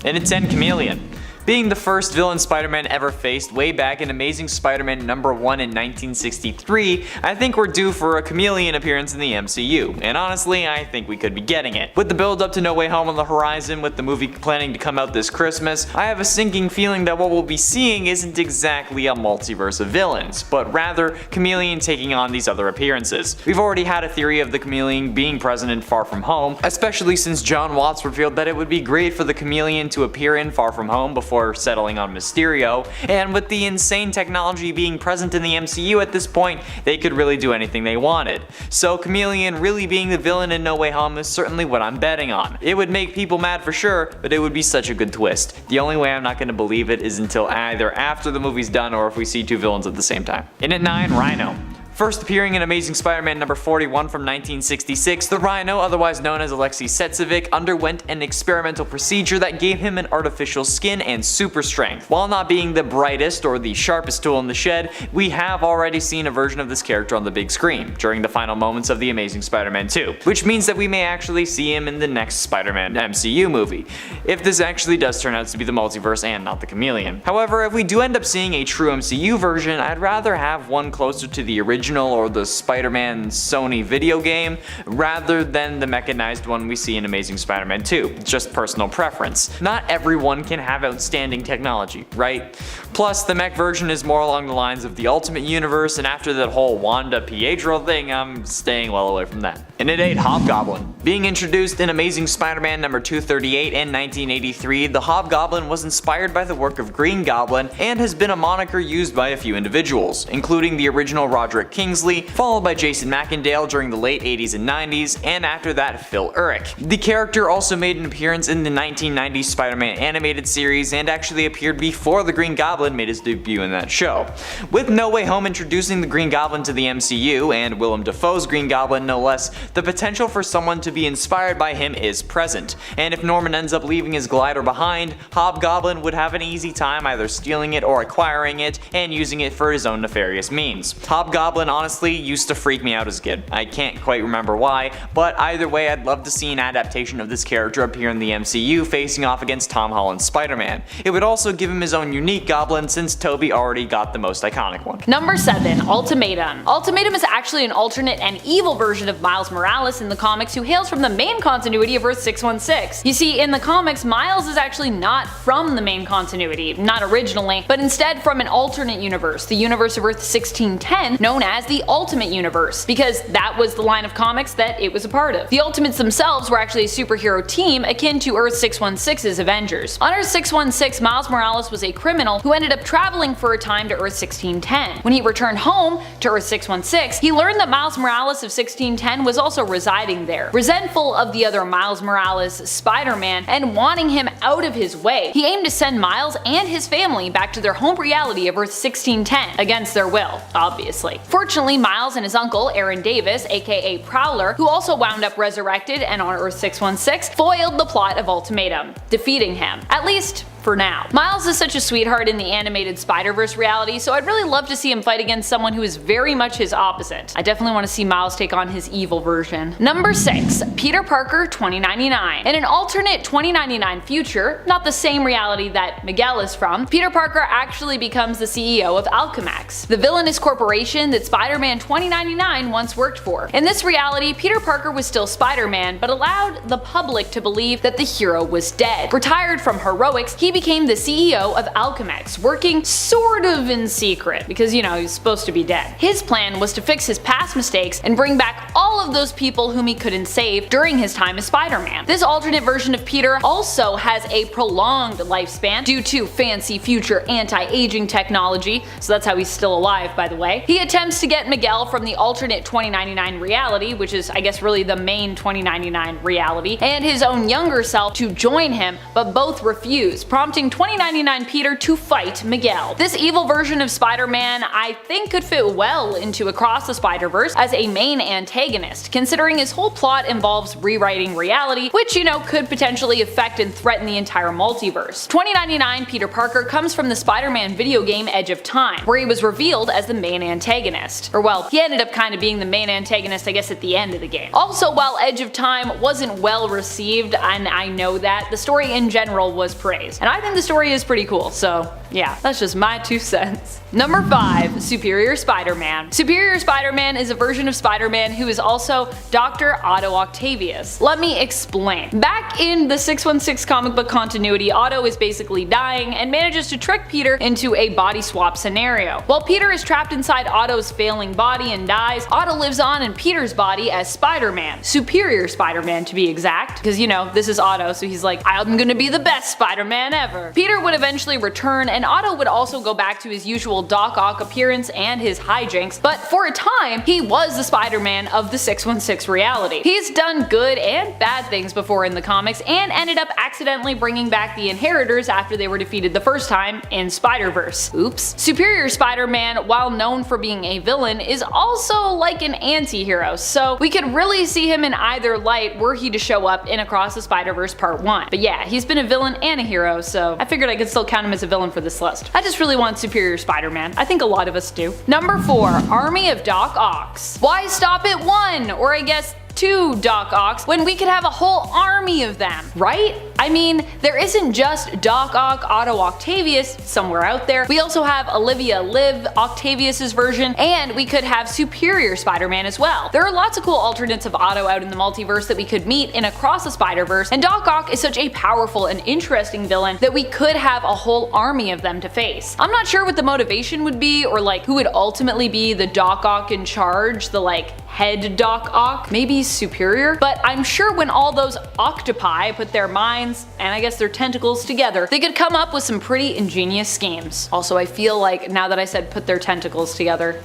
And at 10, Chameleon. Being the first villain Spider-Man ever faced way back in Amazing Spider-Man #1 in 1963, I think we're due for a Chameleon appearance in the MCU, and honestly, I think we could be getting it. With the build up to No Way Home on the horizon, with the movie planning to come out this Christmas, I have a sinking feeling that what we'll be seeing isn't exactly a multiverse of villains, but rather Chameleon taking on these other appearances. We've already had a theory of the Chameleon being present in Far From Home, especially since John Watts revealed that it would be great for the Chameleon to appear in Far From Home before settling on Mysterio, and with the insane technology being present in the MCU at this point, they could really do anything they wanted. So Chameleon really being the villain in No Way Home is certainly what I'm betting on. It would make people mad for sure, but it would be such a good twist. The only way I'm not going to believe it is until either after the movie's done or if we see two villains at the same time. And at 9, Rhino. First appearing in Amazing Spider-Man #41 from 1966, the Rhino, otherwise known as Alexei Setsevic, underwent an experimental procedure that gave him an artificial skin and super strength. While not being the brightest or the sharpest tool in the shed, we have already seen a version of this character on the big screen during the final moments of the Amazing Spider-Man 2, which means that we may actually see him in the next Spider-Man MCU movie, if this actually does turn out to be the multiverse and not the Chameleon. However, if we do end up seeing a true MCU version, I'd rather have one closer to the original or the Spider-Man Sony video game rather than the mechanized one we see in Amazing Spider-Man 2. Just personal preference. Not everyone can have outstanding technology, right? Plus, the mech version is more along the lines of the Ultimate Universe, and after that whole Wanda Pietro thing, I'm staying well away from that. And at 8, Hobgoblin. Being introduced in Amazing Spider-Man #238 in 1983, the Hobgoblin was inspired by the work of Green Goblin and has been a moniker used by a few individuals, including the original Roderick Kingsley, followed by Jason McIndale during the late 80s and 90s, and after that Phil Urich. The character also made an appearance in the 1990s Spider-Man animated series and actually appeared before the Green Goblin made his debut in that show. With No Way Home introducing the Green Goblin to the MCU, and Willem Dafoe's Green Goblin no less, the potential for someone to be inspired by him is present, and if Norman ends up leaving his glider behind, Hobgoblin would have an easy time either stealing it or acquiring it and using it for his own nefarious means. Hobgoblin honestly used to freak me out as a kid. I can't quite remember why, but either way I'd love to see an adaptation of this character appear in the MCU facing off against Tom Holland's Spider-Man. It would also give him his own unique goblin since Tobey already got the most iconic one. Number 7, Ultimatum. Ultimatum is actually an alternate and evil version of Miles Morales in the comics who hails from the main continuity of Earth 616. You see, in the comics, Miles is actually not from the main continuity, not originally, but instead from an alternate universe, the universe of Earth 1610, known as the Ultimate Universe, because that was the line of comics that it was a part of. The Ultimates themselves were actually a superhero team akin to Earth 616's Avengers. On Earth 616, Miles Morales was a criminal who ended up traveling for a time to Earth 1610. When he returned home to Earth 616, he learned that Miles Morales of 1610 was also residing there. Resentful of the other Miles Morales, Spider-Man, and wanting him out of his way, he aimed to send Miles and his family back to their home reality of Earth 1610, against their will, obviously. Fortunately, Miles and his uncle, Aaron Davis, aka Prowler, who also wound up resurrected and on Earth 616, foiled the plot of Ultimatum, defeating him. At least for now. Miles is such a sweetheart in the animated Spider-Verse reality, so I'd really love to see him fight against someone who is very much his opposite. I definitely want to see Miles take on his evil version. Number 6, Peter Parker 2099. In an alternate 2099 future, not the same reality that Miguel is from, Peter Parker actually becomes the CEO of Alchemax, the villainous corporation that Spider-Man 2099 once worked for. In this reality, Peter Parker was still Spider-Man, but allowed the public to believe that the hero was dead. Retired from heroics, he became the CEO of Alchemax, working sort of in secret, because you know, he's supposed to be dead. His plan was to fix his past mistakes and bring back all of those people whom he couldn't save during his time as Spider-Man. This alternate version of Peter also has a prolonged lifespan due to fancy future anti-aging technology, so that's how he's still alive, by the way. He attempts to get Miguel from the alternate 2099 reality, which is I guess really the main 2099 reality, and his own younger self to join him, but both refuse, promising prompting 2099 Peter to fight Miguel. This evil version of Spider-Man I think could fit well into Across the Spider-Verse as a main antagonist, considering his whole plot involves rewriting reality, which, could potentially affect and threaten the entire multiverse. 2099 Peter Parker comes from the Spider-Man video game Edge of Time, where he was revealed as the main antagonist. Or well, he ended up kind of being the main antagonist I guess at the end of the game. Also, while Edge of Time wasn't well received, and I know that, the story in general was praised. And I think the story is pretty cool, so yeah, that's just my 2 cents. Number 5. Superior Spider-Man. Superior Spider-Man is a version of Spider-Man who is also Dr. Otto Octavius. Let me explain. Back in the 616 comic book continuity, Otto is basically dying and manages to trick Peter into a body swap scenario. While Peter is trapped inside Otto's failing body and dies, Otto lives on in Peter's body as Spider-Man. Superior Spider-Man to be exact, because this is Otto, so he's like, I'm gonna be the best Spider-Man ever. Peter would eventually return, and Otto would also go back to his usual Doc Ock appearance and his hijinks, but for a time, he was the Spider-Man of the 616 reality. He's done good and bad things before in the comics, and ended up accidentally bringing back the Inheritors after they were defeated the first time in Spider-Verse. Oops. Superior Spider-Man, while known for being a villain, is also like an anti-hero, so we could really see him in either light were he to show up in Across the Spider-Verse Part 1. But yeah, he's been a villain and a hero, so I figured I could still count him as a villain for this list. I just really want Superior Spider-Man. I think a lot of us do. Number 4. Army of Doc Ocks. Why stop at 1? Or I guess 2 Doc Ocks when we could have a whole army of them, right? I mean, there isn't just Doc Ock, Otto Octavius somewhere out there. We also have Olivia Liv, Octavius's version, and we could have Superior Spider-Man as well. There are lots of cool alternates of Otto out in the multiverse that we could meet in Across the Spider-Verse, and Doc Ock is such a powerful and interesting villain that we could have a whole army of them to face. I'm not sure what the motivation would be, or who would ultimately be the Doc Ock in charge, the head Doc Ock. Maybe Superior, but I'm sure when all those octopi put their minds and I guess their tentacles together, they could come up with some pretty ingenious schemes. Also, I feel like now that I said put their tentacles together,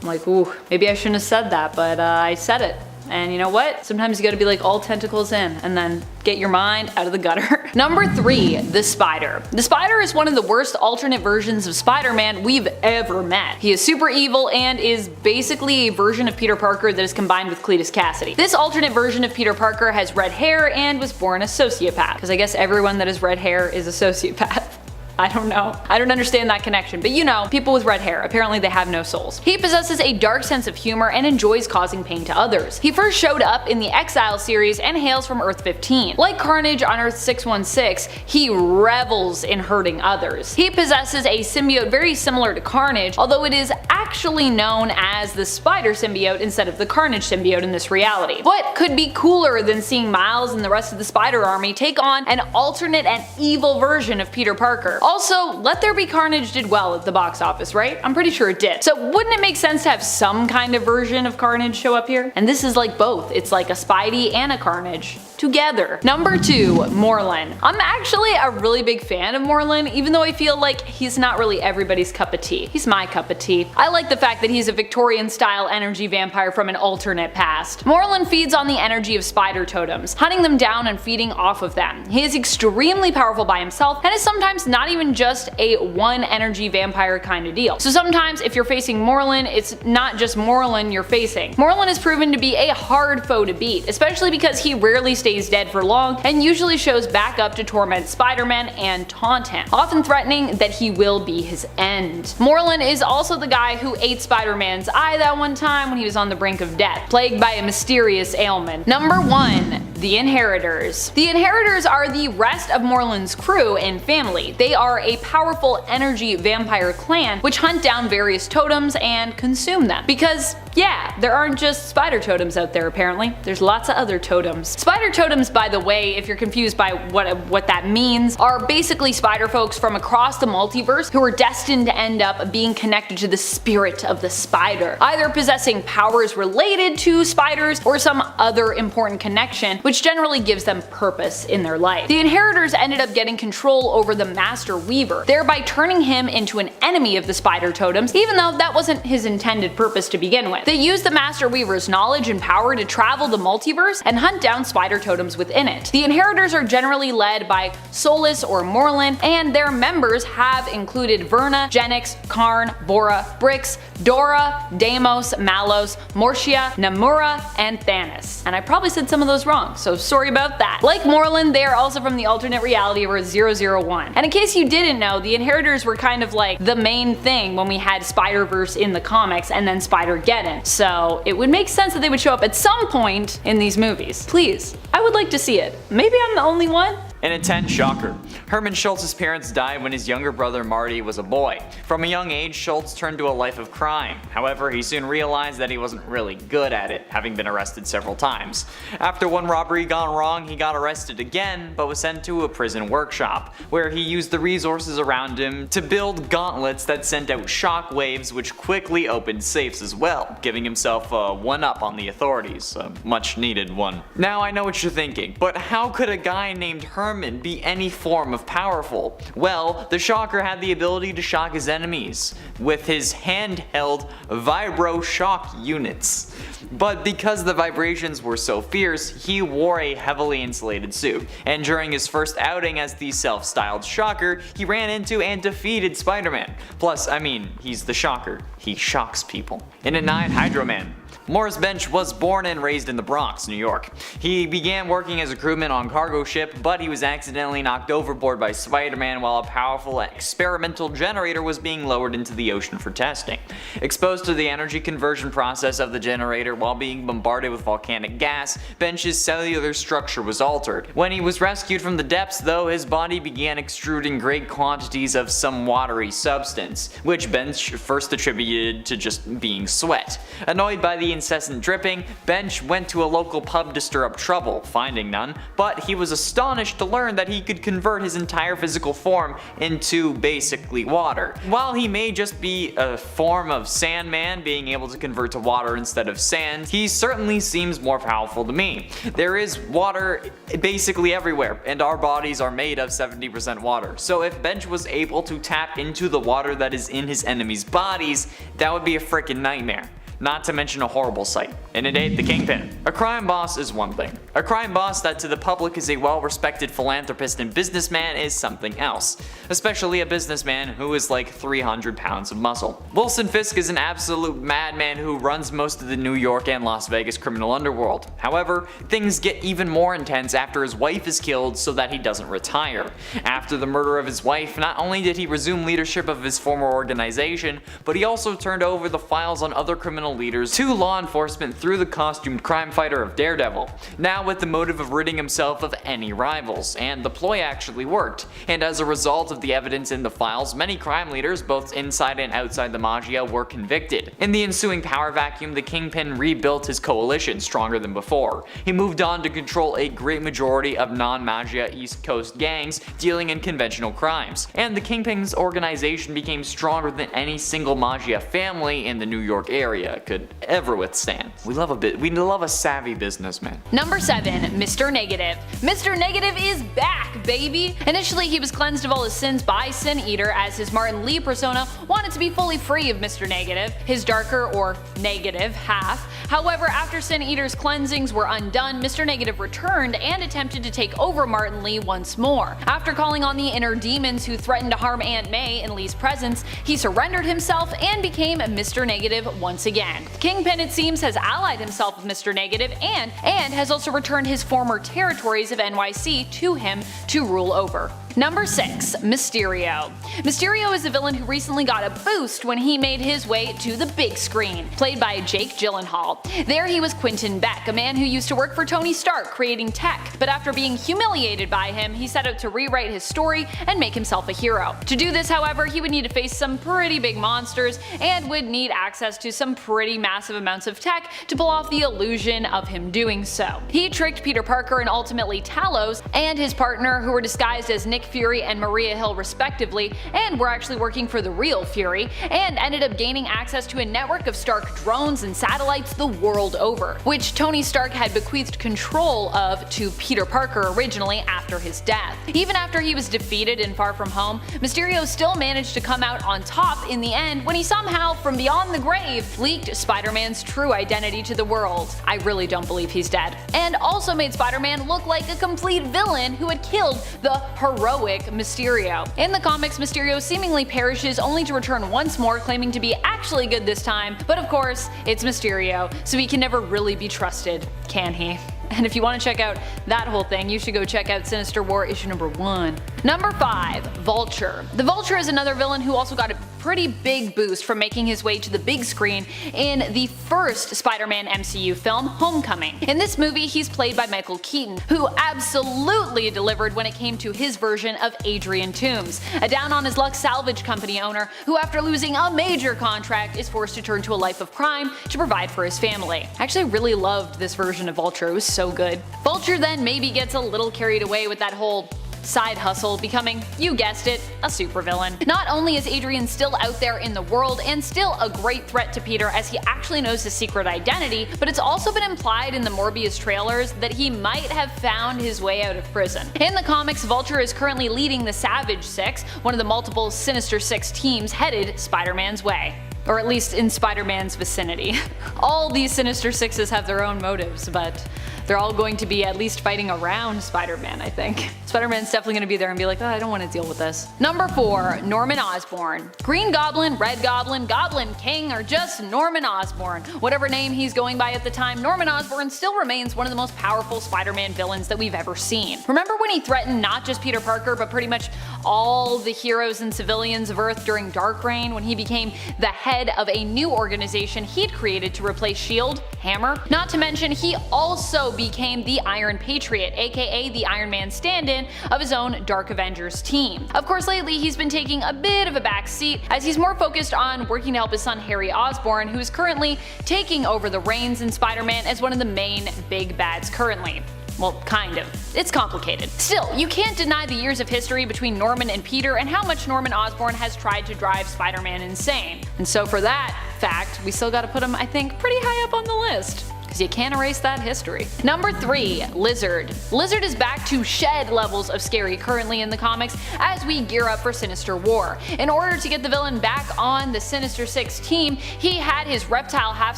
I'm like, ooh, maybe I shouldn't have said that, but I said it. And you know what? Sometimes you gotta be all tentacles in and then get your mind out of the gutter. Number 3. The Spider. The Spider is one of the worst alternate versions of Spider-Man we've ever met. He is super evil and is basically a version of Peter Parker that is combined with Cletus Cassidy. This alternate version of Peter Parker has red hair and was born a sociopath, because I guess everyone that has red hair is a sociopath. I don't know. I don't understand that connection, but people with red hair, apparently they have no souls. He possesses a dark sense of humor and enjoys causing pain to others. He first showed up in the Exile series and hails from Earth 15. Like Carnage on Earth 616, he revels in hurting others. He possesses a symbiote very similar to Carnage, although it is actually known as the Spider symbiote instead of the Carnage symbiote in this reality. What could be cooler than seeing Miles and the rest of the Spider Army take on an alternate and evil version of Peter Parker? Also, Let There Be Carnage did well at the box office, right? I'm pretty sure it did. So wouldn't it make sense to have some kind of version of Carnage show up here? And this is both. It's like a Spidey and a Carnage together. Number 2, Morlun. I'm actually a really big fan of Morlun, even though I feel like he's not really everybody's cup of tea. He's my cup of tea. I like the fact that he's a Victorian-style energy vampire from an alternate past. Morlun feeds on the energy of spider totems, hunting them down and feeding off of them. He is extremely powerful by himself and is sometimes not even just a one energy vampire kind of deal. So sometimes if you're facing Morlun, it's not just Morlun you're facing. Morlun is proven to be a hard foe to beat, especially because he rarely stays dead for long and usually shows back up to torment Spider-Man and taunt him, often threatening that he will be his end. Morlun is also the guy who ate Spider-Man's eye that one time when he was on the brink of death, plagued by a mysterious ailment. Number 1. The Inheritors. The Inheritors are the rest of Morlun's crew and family. They are a powerful energy vampire clan which hunt down various totems and consume them. Because yeah, there aren't just spider totems out there apparently, there's lots of other totems. Spider totems, by the way, if you're confused by what that means, are basically spider folks from across the multiverse who are destined to end up being connected to the spirit of the spider, either possessing powers related to spiders or some other important connection which generally gives them purpose in their life. The Inheritors ended up getting control over the Master Weaver, thereby turning him into an enemy of the spider totems, even though that wasn't his intended purpose to begin with. They use the Master Weaver's knowledge and power to travel the multiverse and hunt down spider totems within it. The Inheritors are generally led by Solus or Morlun, and their members have included Verna, Genix, Karn, Bora, Brix, Dora, Deimos, Malos, Mortia, Namura, and Thanos. And I probably said some of those wrong, so sorry about that. Like Morlun, they are also from the alternate reality of Earth 001. And in case you didn't know, the Inheritors were kind of like the main thing when we had Spider-Verse in the comics and then Spider-Geddon. So it would make sense that they would show up at some point in these movies. Please, I would like to see it. Maybe I'm the only one? An intense shocker. Herman Schultz's parents died when his younger brother Marty was a boy. From a young age, Schultz turned to a life of crime. However, he soon realized that he wasn't really good at it, having been arrested several times. After one robbery gone wrong, he got arrested again, but was sent to a prison workshop, where he used the resources around him to build gauntlets that sent out shock waves which quickly opened safes as well, giving himself a one-up on the authorities, a much needed one. Now I know what you're thinking, but how could a guy named Herman be any form of powerful? Well, the Shocker had the ability to shock his enemies with his handheld vibro shock units. But because the vibrations were so fierce, he wore a heavily insulated suit, and during his first outing as the self-styled Shocker, he ran into and defeated Spider-Man. Plus, I mean, he's the Shocker. He shocks people. In at 9, Hydro Man. Morris Bench was born and raised in the Bronx, New York. He began working as a crewman on a cargo ship, but he was accidentally knocked overboard by Spider-Man while a powerful experimental generator was being lowered into the ocean for testing. Exposed to the energy conversion process of the generator while being bombarded with volcanic gas, Bench's cellular structure was altered. When he was rescued from the depths, though, his body began extruding great quantities of some watery substance, which Bench first attributed to just being sweat. Annoyed by the incessant dripping, Bench went to a local pub to stir up trouble, finding none, but he was astonished to learn that he could convert his entire physical form into basically water. While he may just be a form of Sandman being able to convert to water instead of sand, he certainly seems more powerful to me. There is water basically everywhere, and our bodies are made of 70% water, so if Bench was able to tap into the water that is in his enemies' bodies, that would be a freaking nightmare. Not to mention a horrible sight. And it ain't the Kingpin. A crime boss is one thing. A crime boss that to the public is a well-respected philanthropist and businessman is something else. Especially a businessman who is like 300 pounds of muscle. Wilson Fisk is an absolute madman who runs most of the New York and Las Vegas criminal underworld. However, things get even more intense after his wife is killed so that he doesn't retire. After the murder of his wife, not only did he resume leadership of his former organization, but he also turned over the files on other criminal leaders to law enforcement through the costumed crime fighter of Daredevil, now with the motive of ridding himself of any rivals, and the ploy actually worked, and as a result of the evidence in the files, many crime leaders, both inside and outside the Magia, were convicted. In the ensuing power vacuum, the Kingpin rebuilt his coalition stronger than before. He moved on to control a great majority of non-Magia East Coast gangs dealing in conventional crimes, and the Kingpin's organization became stronger than any single Magia family in the New York area could ever withstand. We love a savvy businessman. Number 7, Mr. Negative. Mr. Negative is back, baby! Initially, he was cleansed of all his sins by Sin Eater, as his Martin Lee persona wanted to be fully free of Mr. Negative, his darker or negative half. However, after Sin Eater's cleansings were undone, Mr. Negative returned and attempted to take over Martin Lee once more. After calling on the inner demons who threatened to harm Aunt May in Lee's presence, he surrendered himself and became Mr. Negative once again. Kingpin, it seems, has allied himself with Mr. Negative and has also returned his former territories of NYC to him to rule over. Number 6, Mysterio. Mysterio is a villain who recently got a boost when he made his way to the big screen, played by Jake Gyllenhaal. There he was Quentin Beck, a man who used to work for Tony Stark creating tech, but after being humiliated by him, he set out to rewrite his story and make himself a hero. To do this, however, he would need to face some pretty big monsters and would need access to some pretty massive amounts of tech to pull off the illusion of him doing so. He He tricked Peter Parker and ultimately Talos and his partner, who were disguised as Nick Fury and Maria Hill respectively, and were actually working for the real Fury, and ended up gaining access to a network of Stark drones and satellites the world over, which Tony Stark had bequeathed control of to Peter Parker originally after his death. Even after he was defeated in Far From Home, Mysterio still managed to come out on top in the end when he somehow, from beyond the grave, leaked Spider-Man's true identity to the world. I really don't believe he's dead. And also made Spider-Man look like a complete villain who had killed the heroic Mysterio. In the comics, Mysterio seemingly perishes only to return once more, claiming to be actually good this time, but of course, it's Mysterio, so he can never really be trusted, can he? And if you want to check out that whole thing, you should go check out Sinister War issue number 1. Number 5. Vulture. The Vulture is another villain who also got a pretty big boost from making his way to the big screen in the first Spider-Man MCU film, Homecoming. In this movie, he's played by Michael Keaton, who absolutely delivered when it came to his version of Adrian Toomes, a down-on-his-luck salvage company owner who, after losing a major contract, is forced to turn to a life of crime to provide for his family. I actually really loved this version of Vulture. It was so good. Vulture then maybe gets a little carried away with that whole side hustle, becoming, you guessed it, a supervillain. Not only is Adrian still out there in the world and still a great threat to Peter as he actually knows his secret identity, but it's also been implied in the Morbius trailers that he might have found his way out of prison. In the comics, Vulture is currently leading the Savage Six, one of the multiple Sinister Six teams headed Spider-Man's way. Or at least in Spider-Man's vicinity. All these Sinister Sixes have their own motives, but they're all going to be at least fighting around Spider-Man, I think. Spider-Man's definitely going to be there and be like, oh, I don't want to deal with this. Number 4. Norman Osborn. Green Goblin, Red Goblin, Goblin King, or just Norman Osborn. Whatever name he's going by at the time, Norman Osborn still remains one of the most powerful Spider-Man villains that we've ever seen. Remember when he threatened not just Peter Parker, but pretty much all the heroes and civilians of Earth during Dark Reign, when he became the head of a new organization he'd created to replace S.H.I.E.L.D., Hammer? Not to mention, he also became the Iron Patriot, aka the Iron Man stand-in of his own Dark Avengers team. Of course, lately he's been taking a bit of a back seat as he's more focused on working to help his son Harry Osborn, who is currently taking over the reins in Spider-Man as one of the main big bads currently. Well, kind of. It's complicated. Still, you can't deny the years of history between Norman and Peter and how much Norman Osborn has tried to drive Spider-Man insane. And so for that fact, we still gotta put him, I think, pretty high up on the list, because you can't erase that history. Number 3. Lizard. Lizard is back to shed levels of scary currently in the comics as we gear up for Sinister War. In order to get the villain back on the Sinister Six team, he had his reptile half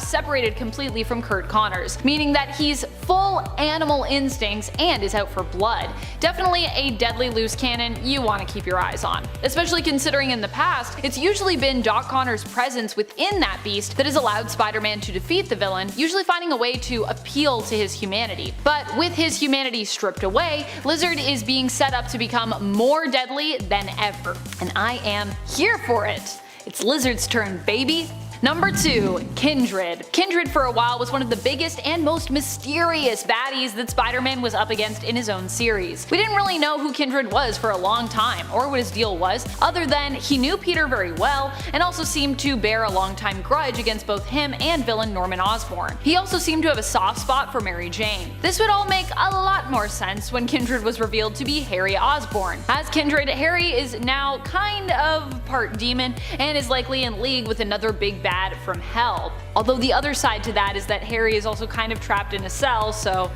separated completely from Kurt Connors, meaning that he's full animal instincts and is out for blood. Definitely a deadly loose cannon you want to keep your eyes on, especially considering in the past, it's usually been Doc Connors' presence within that beast that has allowed Spider-Man to defeat the villain, usually finding a way to appeal to his humanity. But with his humanity stripped away, Lizard is being set up to become more deadly than ever. And I am here for it. It's Lizard's turn, baby. Number 2. Kindred. Kindred for a while was one of the biggest and most mysterious baddies that Spider-Man was up against in his own series. We didn't really know who Kindred was for a long time, or what his deal was, other than he knew Peter very well, and also seemed to bear a long-time grudge against both him and villain Norman Osborn. He also seemed to have a soft spot for Mary Jane. This would all make a lot more sense when Kindred was revealed to be Harry Osborn. As Kindred, Harry is now kind of part demon, and is likely in league with another big bad from hell. Although the other side to that is that Harry is also kind of trapped in a cell, so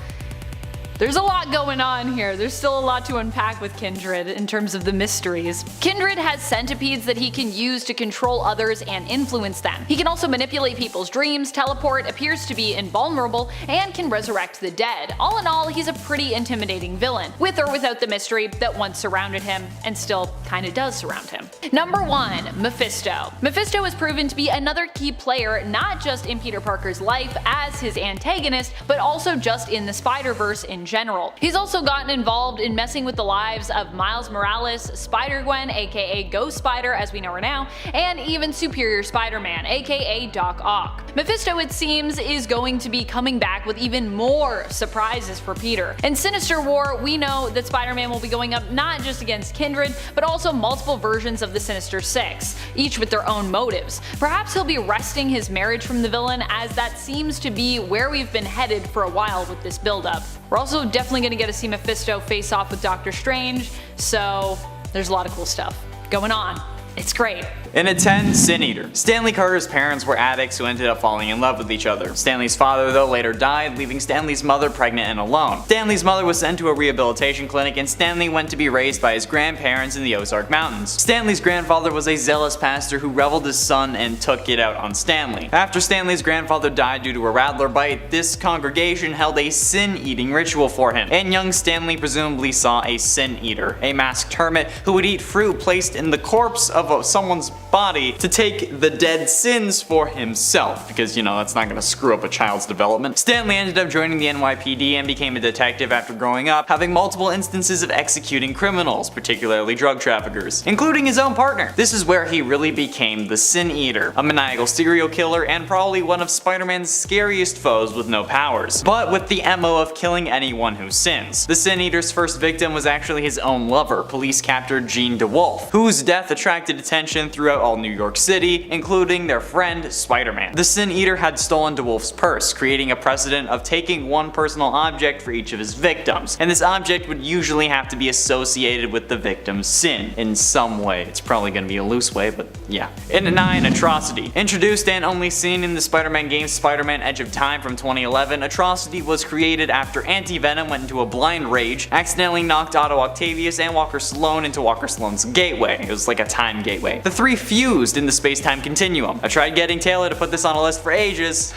there's a lot going on here. There's still a lot to unpack with Kindred in terms of the mysteries. Kindred has centipedes that he can use to control others and influence them. He can also manipulate people's dreams, teleport, appears to be invulnerable, and can resurrect the dead. All in all, he's a pretty intimidating villain, with or without the mystery that once surrounded him, and still kinda does surround him. Number 1. Mephisto. Mephisto has proven to be another key player not just in Peter Parker's life as his antagonist, but also just in the Spider-Verse in general. He's also gotten involved in messing with the lives of Miles Morales, Spider-Gwen aka Ghost Spider as we know her now, and even Superior Spider-Man aka Doc Ock. Mephisto, it seems, is going to be coming back with even more surprises for Peter. In Sinister War, we know that Spider-Man will be going up not just against Kindred, but also multiple versions of the Sinister Six, each with their own motives. Perhaps he'll be wresting his marriage from the villain, as that seems to be where we've been headed for a while with this build-up. We're also definitely going to get to see Mephisto face off with Doctor Strange, so there's a lot of cool stuff going on. It's great. In at 10, Sin Eater. Stanley Carter's parents were addicts who ended up falling in love with each other. Stanley's father, though, later died, leaving Stanley's mother pregnant and alone. Stanley's mother was sent to a rehabilitation clinic, and Stanley went to be raised by his grandparents in the Ozark Mountains. Stanley's grandfather was a zealous pastor who reveled his son and took it out on Stanley. After Stanley's grandfather died due to a rattler bite, this congregation held a sin-eating ritual for him, and young Stanley presumably saw a Sin Eater, a masked hermit who would eat fruit placed in the corpse of someone's body to take the dead sins for himself, because, you know, that's not gonna screw up a child's development. Stanley ended up joining the NYPD and became a detective after growing up, having multiple instances of executing criminals, particularly drug traffickers, including his own partner. This is where he really became the Sin Eater, a maniacal serial killer and probably one of Spider-Man's scariest foes with no powers, but with the MO of killing anyone who sins. The Sin Eater's first victim was actually his own lover, police captor Jean DeWolf, whose death attracted attention throughout all New York City, including their friend Spider-Man. The Sin Eater had stolen DeWolf's purse, creating a precedent of taking one personal object for each of his victims, and this object would usually have to be associated with the victim's sin in some way. It's probably gonna be a loose way, but yeah. In at 9, Atrocity. Introduced and only seen in the Spider-Man game Spider-Man Edge of Time from 2011, Atrocity was created after Anti-Venom went into a blind rage, accidentally knocked Otto Octavius and Walker Sloan into Walker Sloan's gateway. It was like a time gateway. The three fused in the space-time continuum. I tried getting Taylor to put this on a list for ages,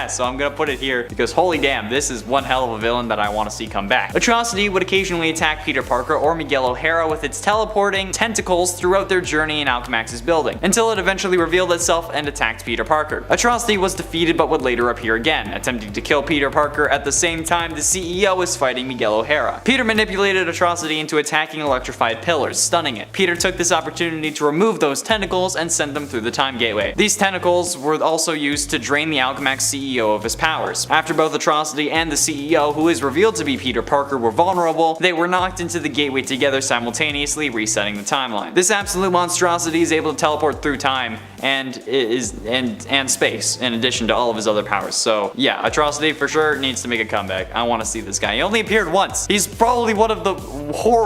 so I'm gonna put it here because holy damn, this is one hell of a villain that I want to see come back. Atrocity would occasionally attack Peter Parker or Miguel O'Hara with its teleporting tentacles throughout their journey in Alchemax's building, until it eventually revealed itself and attacked Peter Parker. Atrocity was defeated but would later appear again, attempting to kill Peter Parker at the same time the CEO was fighting Miguel O'Hara. Peter manipulated Atrocity into attacking electrified pillars, stunning it. Peter took this opportunity to remove those tentacles and send them through the time gateway. These tentacles were also used to drain the Alchemax CEO of his powers. After both Atrocity and the CEO, who is revealed to be Peter Parker, were vulnerable, they were knocked into the gateway together simultaneously, resetting the timeline. This absolute monstrosity is able to teleport through time and space, in addition to all of his other powers. So yeah, Atrocity for sure needs to make a comeback. I want to see this guy. He only appeared once. He's probably one of the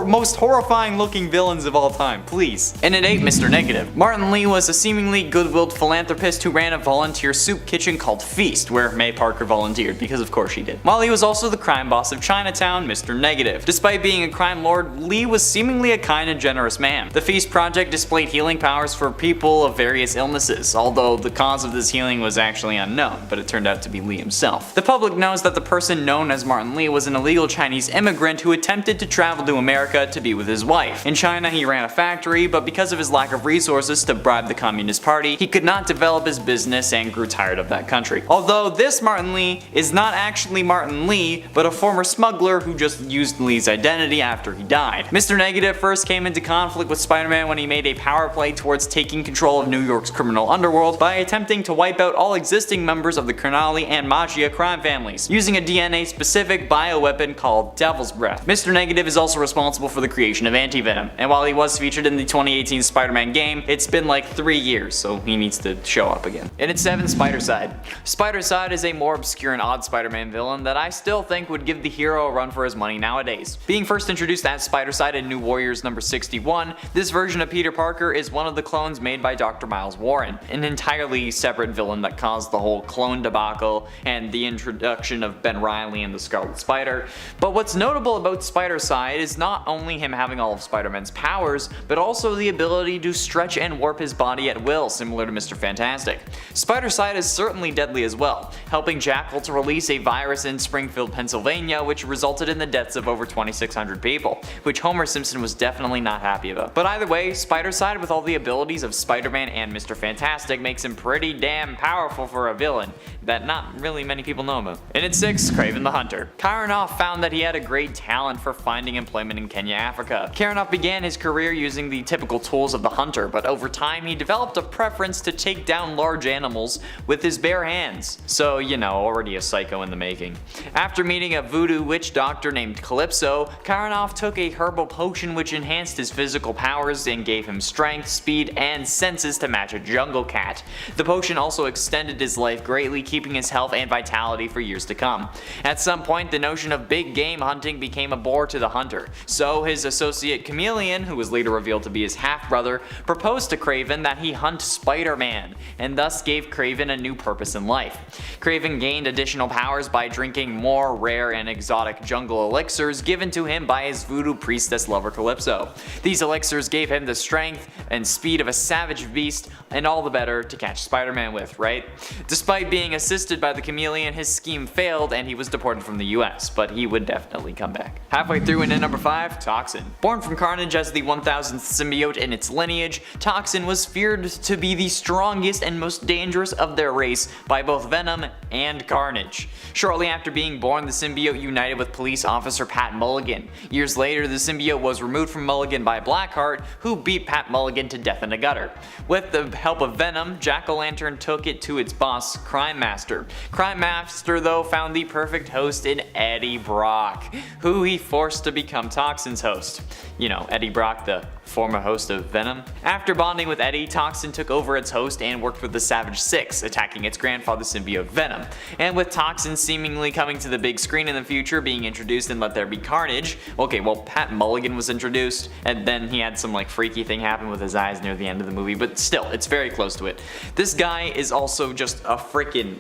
most horrifying looking villains of all time. Please. And at 8, Mr. Negative. Martin Lee was a seemingly good-willed philanthropist who ran a volunteer soup kitchen called Feast, where May Parker volunteered, because of course she did. While he was also the crime boss of Chinatown, Mr. Negative. Despite being a crime lord, Lee was seemingly a kind and generous man. The Feast project displayed healing powers for people of various illnesses, although the cause of this healing was actually unknown, but it turned out to be Lee himself. The public knows that the person known as Martin Lee was an illegal Chinese immigrant who attempted to travel to America to be with his wife. In China, he ran a factory, but because of his lack of resources to bribe the Communist Party, he could not develop his business and grew tired of that country. Although this Martin Lee is not actually Martin Lee, but a former smuggler who just used Lee's identity after he died. Mr. Negative first came into conflict with Spider-Man when he made a power play towards taking control of New York's criminal underworld by attempting to wipe out all existing members of the Kernali and Maggia crime families, using a DNA-specific bioweapon called Devil's Breath. Mr. Negative is also responsible for the creation of Anti-Venom, and while he was featured in the 2018 Spider-Man game, it's been like 3 years, so he needs to show up again. And at 7, Spider-Side. Spider-Side is a more obscure and odd Spider-Man villain that I still think would give the hero a run for his money nowadays. Being first introduced as Spider-Side in New Warriors number 61, this version of Peter Parker is one of the clones made by Dr. Miles Warren, an entirely separate villain that caused the whole clone debacle and the introduction of Ben Reilly and the Scarlet Spider. But what's notable about Spider-Side is not only him having all of Spider-Man's powers, but also the ability to stretch and warp his body at will, similar to Mr. Fantastic. Spider-Side is certainly deadly as well, helping Jackal to release a virus in Springfield, Pennsylvania, which resulted in the deaths of over 2,600 people, which Homer Simpson was definitely not happy about. But either way, Spider-Side, with all the abilities of Spider-Man and Mr. Fantastic, makes him pretty damn powerful for a villain that not really many people know about. And at 6, Kraven the Hunter. Karanoff found that he had a great talent for finding employment in Kenya, Africa. Karanoff began his career using the typical tools of the the hunter, but over time he developed a preference to take down large animals with his bare hands. So, you know, already a psycho in the making. After meeting a voodoo witch doctor named Calypso, Karanoff took a herbal potion which enhanced his physical powers and gave him strength, speed, and senses to match a jungle cat. The potion also extended his life greatly, keeping his health and vitality for years to come. At some point, the notion of big game hunting became a bore to the hunter, so his associate Chameleon, who was later revealed to be his half-brother, proposed to Kraven that he hunt Spider-Man, and thus gave Kraven a new purpose in life. Kraven gained additional powers by drinking more rare and exotic jungle elixirs given to him by his voodoo priestess lover Calypso. These elixirs gave him the strength and speed of a savage beast, and all the better to catch Spider-Man with, right? Despite being assisted by the Chameleon, his scheme failed and he was deported from the US, but he would definitely come back. Halfway through into number 5, Toxin. Born from Carnage as the 1000th symbiote in its lineage, Toxin was feared to be the strongest and most dangerous of their race by both Venom and Carnage. Shortly after being born, the symbiote united with police officer Pat Mulligan. Years later, the symbiote was removed from Mulligan by Blackheart, who beat Pat Mulligan to death in a gutter. With the help of Venom, Jack-o'-lantern took it to its boss, Crime Master. Crime Master, though, found the perfect host in Eddie Brock, who he forced to become Toxin's host. You know, Eddie Brock, the former host of Venom. After bonding with Eddie, Toxin took over its host and worked with the Savage Six, attacking its grandfather symbiote Venom. And with Toxin seemingly coming to the big screen in the future, being introduced in Let There Be Carnage, okay, well, Pat Mulligan was introduced, and then he had some like freaky thing happen with his eyes near the end of the movie, but still, it's very close to it. This guy is also just a freaking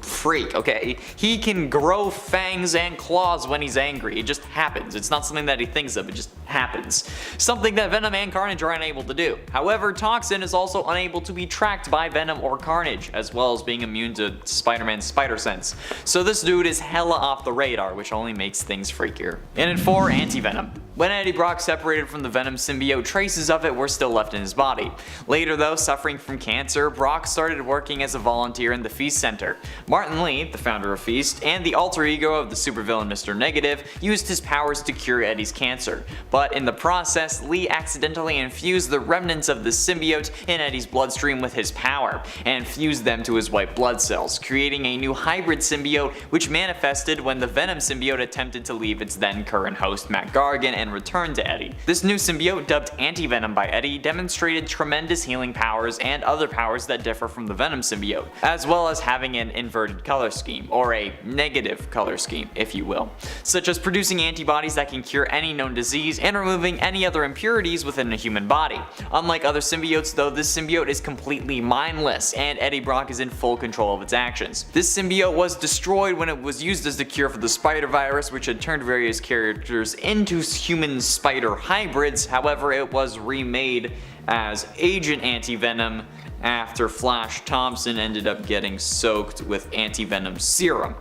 freak, okay? He can grow fangs and claws when he's angry. It just happens. It's not something that he thinks of, it just happens. Something that Venom and Carnage are unable to do. However, Toxin is also unable to be tracked by Venom or Carnage, as well as being immune to Spider-Man's spider sense. So this dude is hella off the radar, which only makes things freakier. And in 4, Anti-Venom. When Eddie Brock separated from the Venom symbiote, traces of it were still left in his body. Later though, suffering from cancer, Brock started working as a volunteer in the Feast Center. Martin Lee, the founder of Feast, and the alter ego of the supervillain Mr. Negative, used his powers to cure Eddie's cancer. But in the process, Lee accidentally infused the remnants of the symbiote in Eddie's bloodstream with his power, and fused them to his white blood cells, creating a new hybrid symbiote which manifested when the Venom symbiote attempted to leave its then current host Matt Gargan and return to Eddie. This new symbiote, dubbed Anti-Venom by Eddie, demonstrated tremendous healing powers and other powers that differ from the Venom symbiote, as well as having an inverted color scheme, or a negative color scheme, if you will, such as producing antibodies that can cure any known disease and removing any other impurities within a human body. Unlike other symbiotes though, this symbiote is completely mindless, and Eddie Brock is in full control of its actions. This symbiote was destroyed when it was used as the cure for the spider virus, which had turned various characters into human spider hybrids. However, it was remade as Agent Anti-Venom after Flash Thompson ended up getting soaked with anti-venom serum.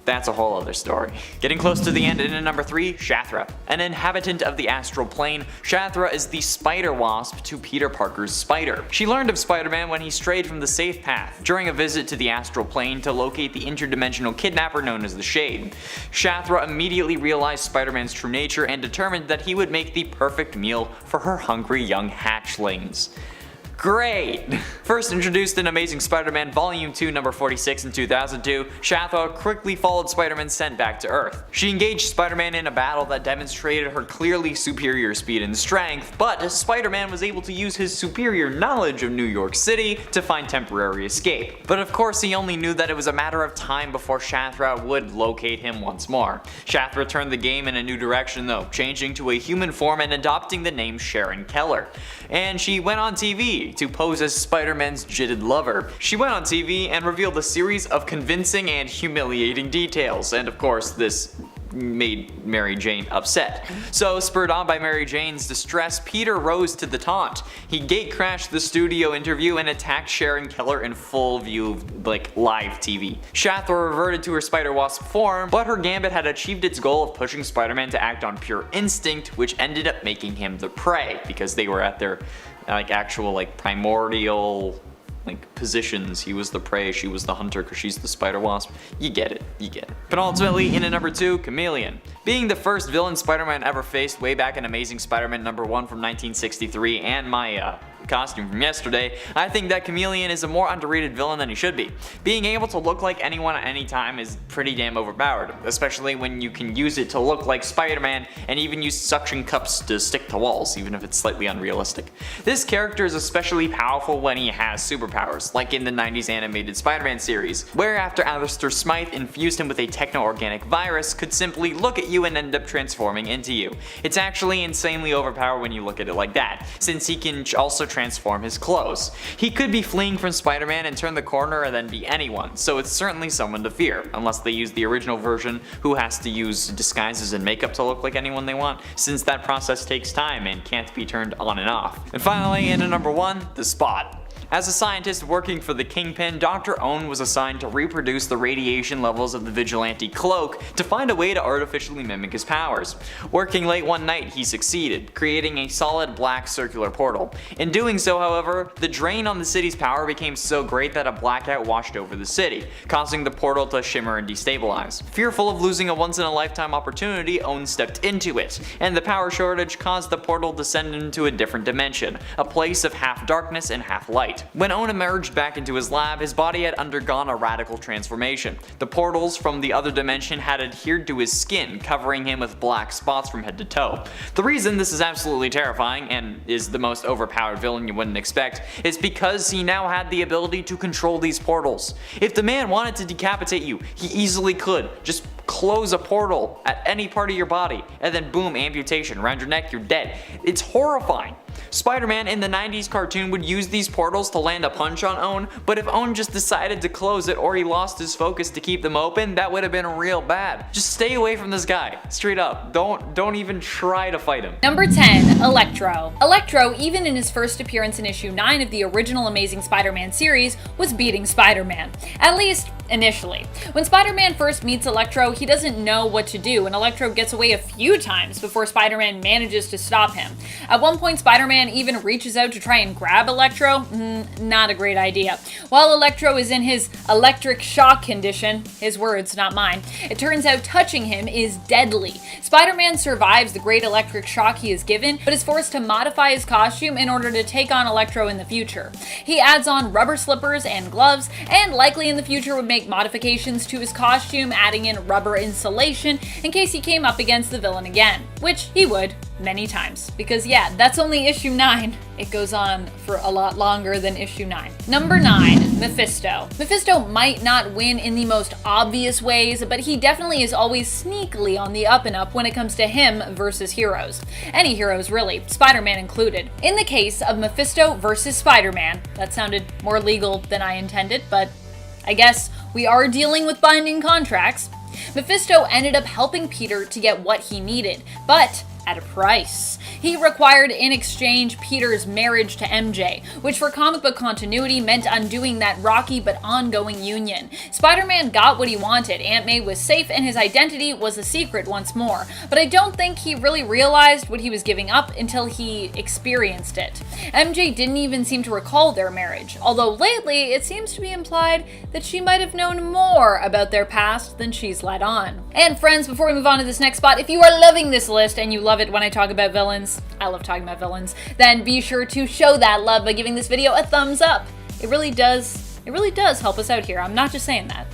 That's a whole other story. Getting close to the end, and in number 3, Shathra. An inhabitant of the astral plane, Shathra is the spider wasp to Peter Parker's spider. She learned of Spider-Man when he strayed from the safe path during a visit to the astral plane to locate the interdimensional kidnapper known as the Shade. Shathra immediately realized Spider-Man's true nature and determined that he would make the perfect meal for her hungry young hatchlings. Great! First introduced in Amazing Spider-Man Volume 2 number 46 in 2002, Shathra quickly followed Spider-Man's scent back to Earth. She engaged Spider-Man in a battle that demonstrated her clearly superior speed and strength, but Spider-Man was able to use his superior knowledge of New York City to find temporary escape. But of course he only knew that it was a matter of time before Shathra would locate him once more. Shathra turned the game in a new direction though, changing to a human form and adopting the name Sharon Keller. And she went on TV to pose as Spider-Man's jitted lover. She went on TV and revealed a series of convincing and humiliating details, and of course this made Mary Jane upset. So, spurred on by Mary Jane's distress, Peter rose to the taunt. He gatecrashed the studio interview and attacked Sharon Keller in full view of, live TV. Shathra reverted to her Spider-Wasp form, but her gambit had achieved its goal of pushing Spider-Man to act on pure instinct, which ended up making him the prey, because they were at their, actual, primordial like positions. He was the prey, she was the hunter because she's the spider wasp. You get it, you get it. But ultimately, in at number 2, Chameleon. Being the first villain Spider-Man ever faced way back in Amazing Spider-Man number 1 from 1963 and my costume from yesterday, I think that Chameleon is a more underrated villain than he should be. Being able to look like anyone at any time is pretty damn overpowered, especially when you can use it to look like Spider-Man and even use suction cups to stick to walls, even if it's slightly unrealistic. This character is especially powerful when he has superpowers, like in the 90s animated Spider-Man series, where after Alistair Smythe infused him with a techno-organic virus, could simply look at you and end up transforming into you. It's actually insanely overpowered when you look at it like that, since he can also transform his clothes. He could be fleeing from Spider-Man and turn the corner and then be anyone, so it's certainly someone to fear, unless they use the original version who has to use disguises and makeup to look like anyone they want, since that process takes time and can't be turned on and off. And finally, into number 1, the Spot. As a scientist working for the Kingpin, Dr. Owen was assigned to reproduce the radiation levels of the Vigilante cloak to find a way to artificially mimic his powers. Working late one night, he succeeded, creating a solid black circular portal. In doing so, however, the drain on the city's power became so great that a blackout washed over the city, causing the portal to shimmer and destabilize. Fearful of losing a once-in-a-lifetime opportunity, Owen stepped into it, and the power shortage caused the portal to send him to a different dimension, a place of half darkness and half light. When Owen emerged back into his lab, his body had undergone a radical transformation. The portals from the other dimension had adhered to his skin, covering him with black spots from head to toe. The reason this is absolutely terrifying, and is the most overpowered villain you wouldn't expect, is because he now had the ability to control these portals. If the man wanted to decapitate you, he easily could. Just close a portal at any part of your body, and then boom, amputation, around your neck, you're dead. It's horrifying. Spider-Man in the 90s cartoon would use these portals to land a punch on Owen, but if Owen just decided to close it or he lost his focus to keep them open, that would have been real bad. Just stay away from this guy, straight up. Don't even try to fight him. Number 10, Electro. Electro, even in his first appearance in issue 9 of the original Amazing Spider-Man series, was beating Spider-Man. At least, initially. When Spider-Man first meets Electro, he doesn't know what to do, and Electro gets away a few times before Spider-Man manages to stop him. At one point, Spider-Man even reaches out to try and grab Electro. Not a great idea. While Electro is in his electric shock condition, his words, not mine, it turns out touching him is deadly. Spider-Man survives the great electric shock he is given, but is forced to modify his costume in order to take on Electro in the future. He adds on rubber slippers and gloves, and likely in the future would make modifications to his costume, adding in rubber insulation in case he came up against the villain again, which he would many times. Because yeah, that's only issue 9. It goes on for a lot longer than issue 9. Number 9, Mephisto. Mephisto might not win in the most obvious ways, but he definitely is always sneakily on the up and up when it comes to him versus heroes. Any heroes really, Spider-Man included. In the case of Mephisto versus Spider-Man, that sounded more legal than I intended, but I guess we are dealing with binding contracts. Mephisto ended up helping Peter to get what he needed, but at a price. He required in exchange Peter's marriage to MJ, which for comic book continuity meant undoing that rocky but ongoing union. Spider-Man got what he wanted, Aunt May was safe and his identity was a secret once more, but I don't think he really realized what he was giving up until he experienced it. MJ didn't even seem to recall their marriage, although lately it seems to be implied that she might have known more about their past than she's let on. And friends, before we move on to this next spot, if you are loving this list and you love it when I talk about villains, I love talking about villains, then be sure to show that love by giving this video a thumbs up. It really does help us out here. I'm not just saying that.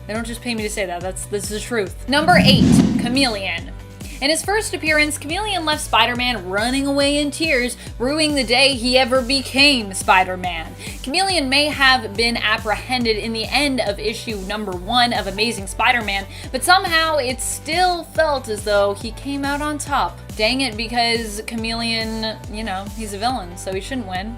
They don't just pay me to say that, this is the truth. Number 8, Chameleon. In his first appearance, Chameleon left Spider-Man running away in tears, ruining the day he ever became Spider-Man. Chameleon may have been apprehended in the end of issue number 1 of Amazing Spider-Man, but somehow it still felt as though he came out on top. Dang it, because Chameleon, he's a villain, so he shouldn't win.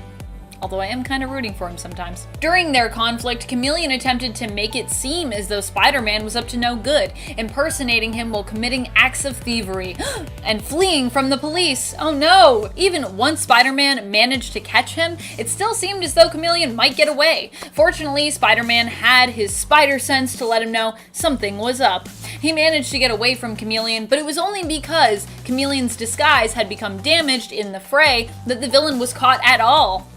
Although I am kind of rooting for him sometimes. During their conflict, Chameleon attempted to make it seem as though Spider-Man was up to no good, impersonating him while committing acts of thievery and fleeing from the police. Oh no! Even once Spider-Man managed to catch him, it still seemed as though Chameleon might get away. Fortunately, Spider-Man had his spider sense to let him know something was up. He managed to get away from Chameleon, but it was only because Chameleon's disguise had become damaged in the fray that the villain was caught at all.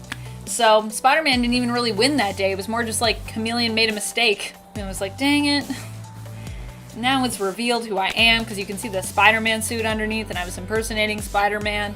So Spider-Man didn't even really win that day. It was more just like Chameleon made a mistake. And it was like, dang it. Now it's revealed who I am because you can see the Spider-Man suit underneath and I was impersonating Spider-Man.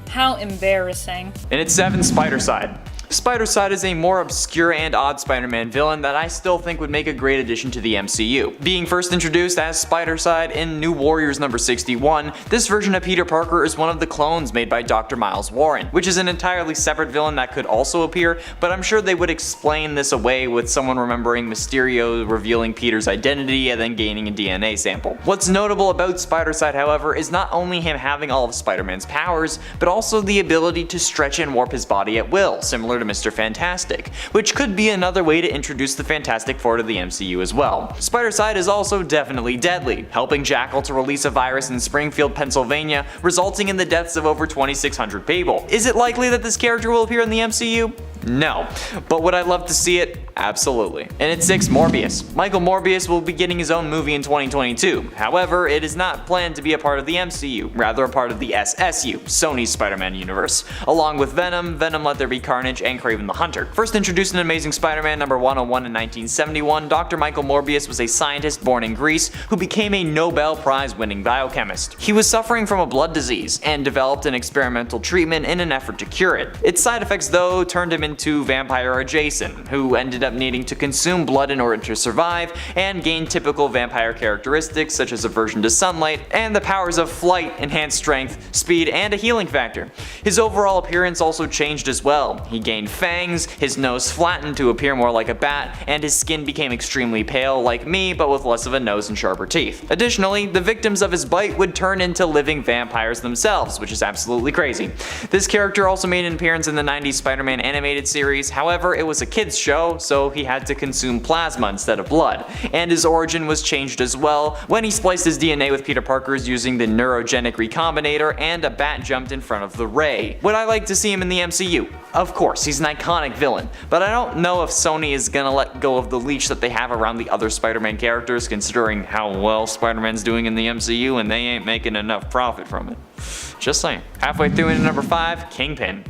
How embarrassing. And it's 7, Spidercide. Spidercide is a more obscure and odd Spider-Man villain that I still think would make a great addition to the MCU. Being first introduced as Spidercide in New Warriors number 61, this version of Peter Parker is one of the clones made by Dr. Miles Warren, which is an entirely separate villain that could also appear, but I'm sure they would explain this away with someone remembering Mysterio revealing Peter's identity and then gaining a DNA sample. What's notable about Spidercide, however, is not only him having all of Spider-Man's powers, but also the ability to stretch and warp his body at will, similar to Mr. Fantastic, which could be another way to introduce the Fantastic Four to the MCU as well. Spidercide is also definitely deadly, helping Jackal to release a virus in Springfield, Pennsylvania, resulting in the deaths of over 2,600 people. Is it likely that this character will appear in the MCU? No. But would I love to see it? Absolutely. And at 6, Morbius. Michael Morbius will be getting his own movie in 2022. However, it is not planned to be a part of the MCU, rather a part of the SSU, Sony's Spider-Man universe, along with Venom, Venom Let There Be Carnage, and Kraven the Hunter. First introduced in Amazing Spider-Man number 101 in 1971, Dr. Michael Morbius was a scientist born in Greece who became a Nobel Prize-winning biochemist. He was suffering from a blood disease and developed an experimental treatment in an effort to cure it. Its side effects, though, turned him into vampire Jason, who ended up needing to consume blood in order to survive and gain typical vampire characteristics such as aversion to sunlight and the powers of flight, enhanced strength, speed, and a healing factor. His overall appearance also changed as well. He gained fangs, his nose flattened to appear more like a bat, and his skin became extremely pale like me but with less of a nose and sharper teeth. Additionally, the victims of his bite would turn into living vampires themselves, which is absolutely crazy. This character also made an appearance in the 90s Spider-Man animated series, however it was a kids show so he had to consume plasma instead of blood, and his origin was changed as well when he spliced his DNA with Peter Parker's using the neurogenic recombinator and a bat jumped in front of the ray. Would I like to see him in the MCU? Of course, he's an iconic villain, but I don't know if Sony is gonna let go of the leash that they have around the other Spider-Man characters considering how well Spider-Man's doing in the MCU and they ain't making enough profit from it. Just saying. Halfway through into number 5, Kingpin.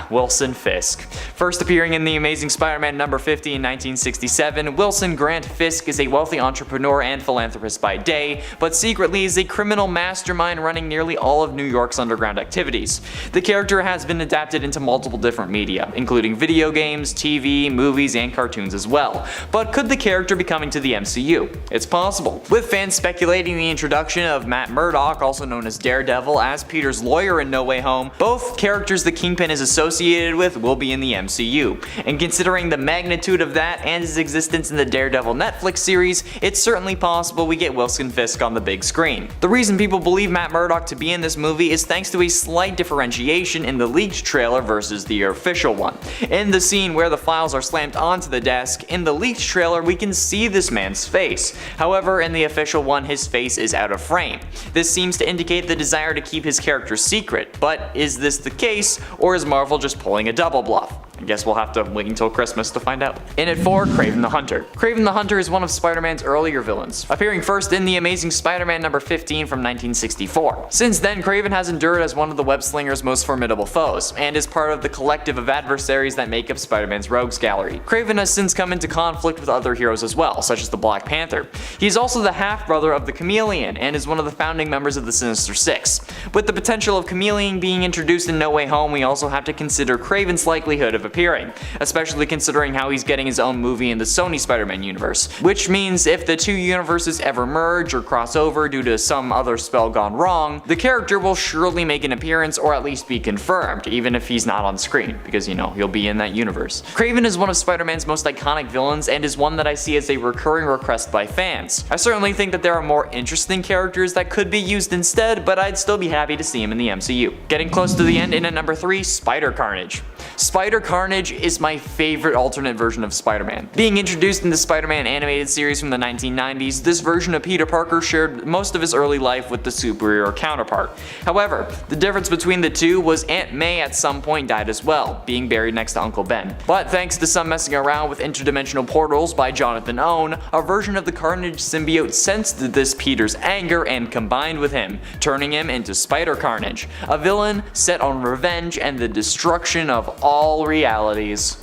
Wilson Fisk. First appearing in The Amazing Spider-Man number 50 in 1967, Wilson Grant Fisk is a wealthy entrepreneur and philanthropist by day, but secretly is a criminal mastermind running nearly all of New York's underground activities. The character has been adapted into multiple different media, including video games, TV, movies, and cartoons as well. But could the character be coming to the MCU? It's possible, with fans speculating the introduction of Matt Murdock, also known as Daredevil, as Peter's lawyer in No Way Home. Both characters the Kingpin is associated with will be in the MCU, and considering the magnitude of that and his existence in the Daredevil Netflix series, it's certainly possible we get Wilson Fisk on the big screen. The reason people believe Matt Murdock to be in this movie is thanks to a slight differentiation in the leaked trailer versus the official one. In the scene where the files are slammed onto the desk, in the leaked trailer we can see this man's face. However, in the official one his face is out of frame. This seems to indicate the desire to keep his character secret, but is this the case, or is Marvel just pulling a double bluff? I guess we'll have to wait until Christmas to find out. In at 4, Kraven the Hunter. Kraven the Hunter is one of Spider-Man's earlier villains, appearing first in The Amazing Spider-Man number 15 from 1964. Since then, Kraven has endured as one of the web-slinger's most formidable foes, and is part of the collective of adversaries that make up Spider-Man's rogues gallery. Kraven has since come into conflict with other heroes as well, such as the Black Panther. He is also the half-brother of the Chameleon, and is one of the founding members of the Sinister Six. With the potential of Chameleon being introduced in No Way Home, we also have to consider Kraven's likelihood of appearing, especially considering how he's getting his own movie in the Sony Spider-Man universe, which means if the two universes ever merge or cross over due to some other spell gone wrong, the character will surely make an appearance or at least be confirmed, even if he's not on screen, because you know, he'll be in that universe. Kraven is one of Spider-Man's most iconic villains and is one that I see as a recurring request by fans. I certainly think that there are more interesting characters that could be used instead, but I'd still be happy to see him in the MCU. Getting close to the end, in at number 3, Spider-Carnage. Spider-Carnage is my favorite alternate version of Spider-Man. Being introduced in the Spider-Man animated series from the 1990s, this version of Peter Parker shared most of his early life with the superior counterpart. However, the difference between the two was Aunt May at some point died as well, being buried next to Uncle Ben. But thanks to some messing around with interdimensional portals by Jonathan Owen, a version of the Carnage symbiote sensed this Peter's anger and combined with him, turning him into Spider-Carnage, a villain set on revenge and the destruction of all realities.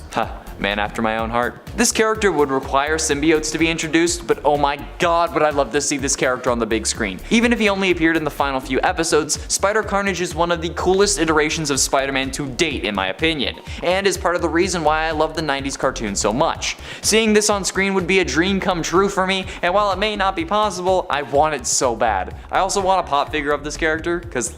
Man after my own heart. This character would require symbiotes to be introduced, but oh my god would I love to see this character on the big screen. Even if he only appeared in the final few episodes, Spider-Carnage is one of the coolest iterations of Spider-Man to date in my opinion, and is part of the reason why I love the 90s cartoon so much. Seeing this on screen would be a dream come true for me, and while it may not be possible, I want it so bad. I also want a pop figure of this character, cause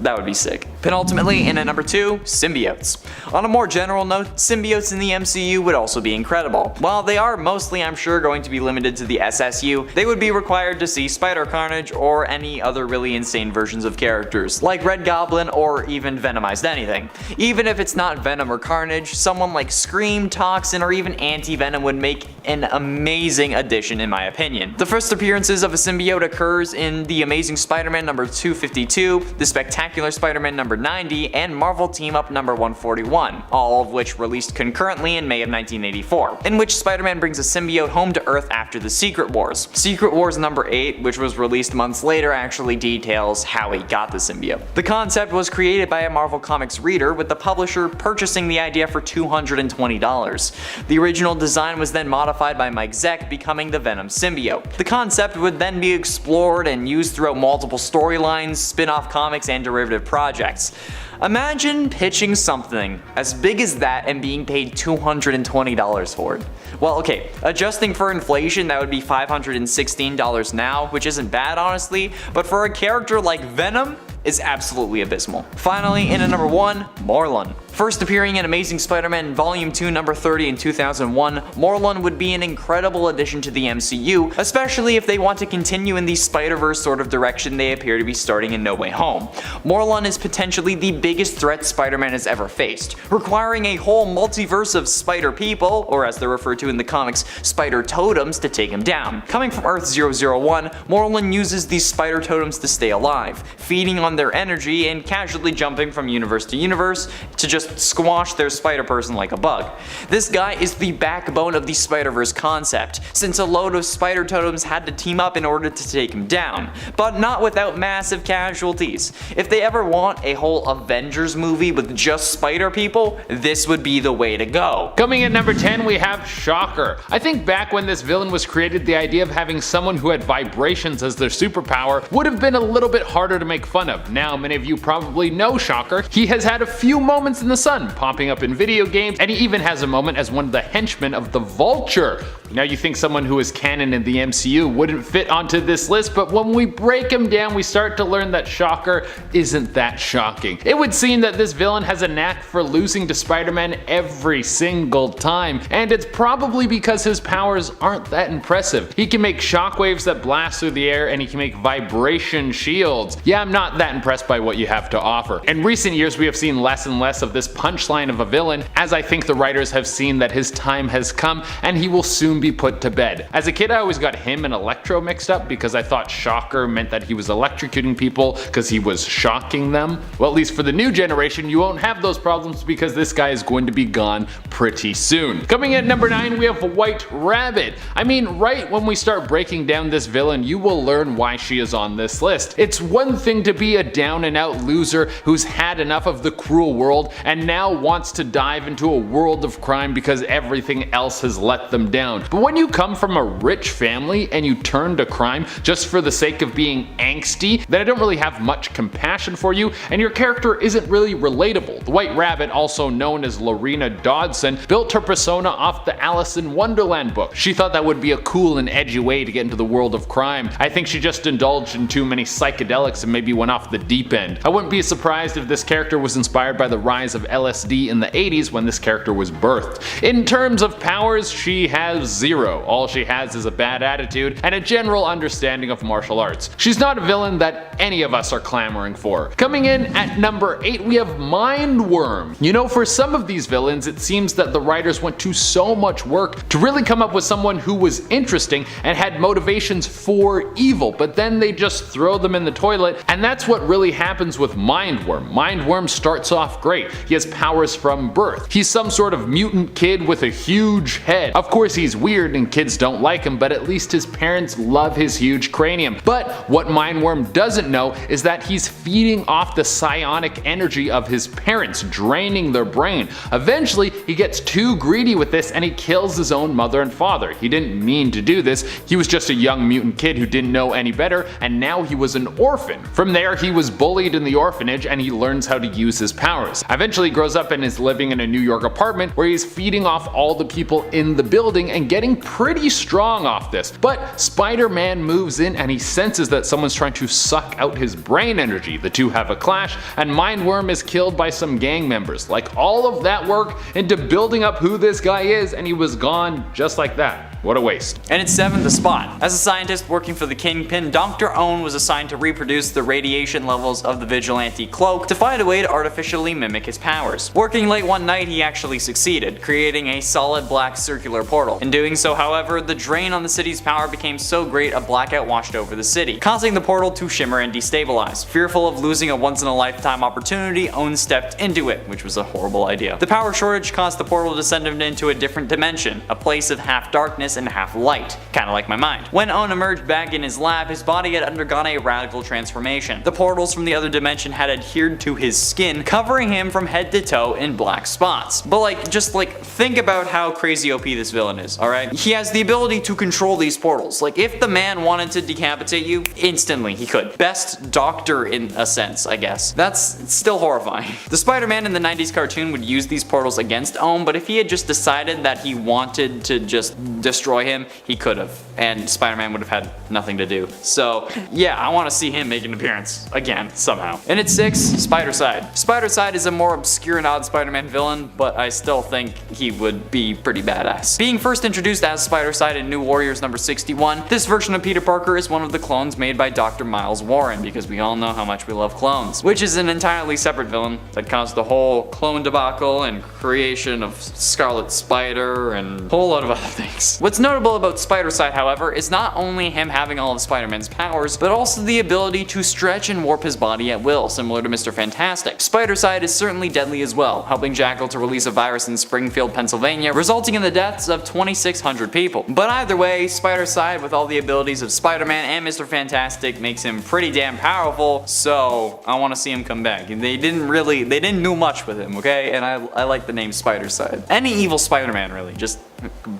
that would be sick. Penultimately, in at number 2, symbiotes. On a more general note, symbiotes in the MCU would also be incredible. While they are mostly, I'm sure, going to be limited to the SSU, they would be required to see Spider-Carnage or any other really insane versions of characters, like Red Goblin or even Venomized anything. Even if it's not Venom or Carnage, someone like Scream, Toxin, or even Anti-Venom would make an amazing addition in my opinion. The first appearances of a symbiote occurs in The Amazing Spider-Man number 252, The Spectacular Spider-Man number 90, and Marvel Team-Up number 141, all of which released concurrently in May of 1984, in which Spider-Man brings a symbiote home to Earth after the Secret Wars. Secret Wars number 8, which was released months later, actually details how he got the symbiote. The concept was created by a Marvel Comics reader, with the publisher purchasing the idea for $220. The original design was then modified by Mike Zeck, becoming the Venom symbiote. The concept would then be explored and used throughout multiple storylines, spin-off comics, and derivative projects. Imagine pitching something as big as that and being paid $220 for it. Well, okay, adjusting for inflation, that would be $516 now, which isn't bad honestly, but for a character like Venom, is absolutely abysmal. Finally, in at number 1, Morlun. First appearing in Amazing Spider-Man Volume 2 number 30 in 2001, Morlun would be an incredible addition to the MCU, especially if they want to continue in the Spider-Verse sort of direction they appear to be starting in No Way Home. Morlun is potentially the biggest threat Spider-Man has ever faced, requiring a whole multiverse of spider people, or as they're referred to in the comics, spider totems, to take him down. Coming from Earth 001, Morlun uses these spider totems to stay alive, feeding on their energy and casually jumping from universe to universe to just squash their spider person like a bug. This guy is the backbone of the Spider-Verse concept, since a load of spider totems had to team up in order to take him down, but not without massive casualties. If they ever want a whole Avengers movie with just spider people, this would be the way to go. Coming at number 10, we have Shocker. I think back when this villain was created, the idea of having someone who had vibrations as their superpower would have been a little bit harder to make fun of. Now, many of you probably know Shocker. He has had a few moments in the sun, popping up in video games, and he even has a moment as one of the henchmen of the Vulture. Now you think someone who is canon in the MCU wouldn't fit onto this list, but when we break him down, we start to learn that Shocker isn't that shocking. It would seem that this villain has a knack for losing to Spider-Man every single time, and it's probably because his powers aren't that impressive. He can make shockwaves that blast through the air, and he can make vibration shields. Yeah, I'm not that impressed by what you have to offer. In recent years, we have seen less and less of this punchline of a villain, as I think the writers have seen that his time has come and he will soon be put to bed. As a kid, I always got him and Electro mixed up because I thought Shocker meant that he was electrocuting people because he was shocking them. Well, at least for the new generation, you won't have those problems because this guy is going to be gone pretty soon. Coming at number 9, we have White Rabbit. I mean, right when we start breaking down this villain, you will learn why she is on this list. It's one thing to be a down and out loser who's had enough of the cruel world and now wants to dive into a world of crime because everything else has let them down. But when you come from a rich family and you turn to crime just for the sake of being angsty, then I don't really have much compassion for you, and your character isn't really relatable. The White Rabbit, also known as Lorena Dodson, built her persona off the Alice in Wonderland book. She thought that would be a cool and edgy way to get into the world of crime. I think she just indulged in too many psychedelics and maybe went off the deep end. I wouldn't be surprised if this character was inspired by the rise of LSD in the 80s when this character was birthed. In terms of powers, she has zero. All she has is a bad attitude and a general understanding of martial arts. She's not a villain that any of us are clamoring for. Coming in at number 8, we have Mindworm. You know, for some of these villains, it seems that the writers went to so much work to really come up with someone who was interesting and had motivations for evil, but then they just throw them in the toilet, and that's what really happens with Mindworm. Mindworm starts off great. he has powers from birth. He's some sort of mutant kid with a huge head. Of course he's weird and kids don't like him, but at least his parents love his huge cranium. But what Mindworm doesn't know is that he's feeding off the psionic energy of his parents, draining their brain. Eventually he gets too greedy with this and he kills his own mother and father. He didn't mean to do this, he was just a young mutant kid who didn't know any better, and now he was an orphan. From there he was bullied in the orphanage and he learns how to use his powers. Eventually he grows up and is living in a New York apartment where he's feeding off all the people in the building and getting pretty strong off this. But Spider-Man moves in and he senses that someone's trying to suck out his brain energy. The two have a clash and Mindworm is killed by some gang members. Like, all of that work into building up who this guy is and he was gone just like that. What a waste. And its 7th spot. As a scientist working for the Kingpin, Dr. Owen was assigned to reproduce the radiation levels of the Vigilante cloak to find a way to artificially mimic his powers. Working late one night, he actually succeeded, creating a solid black circular portal. In doing so, however, the drain on the city's power became so great a blackout washed over the city, causing the portal to shimmer and destabilize. Fearful of losing a once-in-a-lifetime opportunity, Owen stepped into it, which was a horrible idea. The power shortage caused the portal to send him into a different dimension, a place of half darkness and half light, kinda like my mind. When Owen emerged back in his lab, his body had undergone a radical transformation. The portals from the other dimension had adhered to his skin, covering him from head to toe in black spots. But just think about how crazy OP this villain is, alright? He has the ability to control these portals. Like, if the man wanted to decapitate you, instantly he could. Best doctor in a sense, I guess. That's still horrifying. The Spider-Man in the 90s cartoon would use these portals against Owen, but if he had just decided that he wanted to just destroy him, he could have, and Spider-Man would have had nothing to do. So yeah, I want to see him make an appearance again somehow. And at 6, Spider-Side. Spider-Side is a more obscure and odd Spider-Man villain, but I still think he would be pretty badass. Being first introduced as Spider-Side in New Warriors number 61, this version of Peter Parker is one of the clones made by Dr. Miles Warren, because we all know how much we love clones, which is an entirely separate villain that caused the whole clone debacle and creation of Scarlet Spider and a whole lot of other things. What's notable about Spider-Side, however, is not only him having all of Spider-Man's powers, but also the ability to stretch and warp his body at will, similar to Mr. Fantastic. Spider-Side is certainly deadly as well, helping Jackal to release a virus in Springfield, Pennsylvania, resulting in the deaths of 2,600 people. But either way, Spider-Side, with all the abilities of Spider-Man and Mr. Fantastic, makes him pretty damn powerful, so I want to see him come back. They didn't do much with him, okay? And I like the name Spider-Side. Any evil Spider-Man, really, just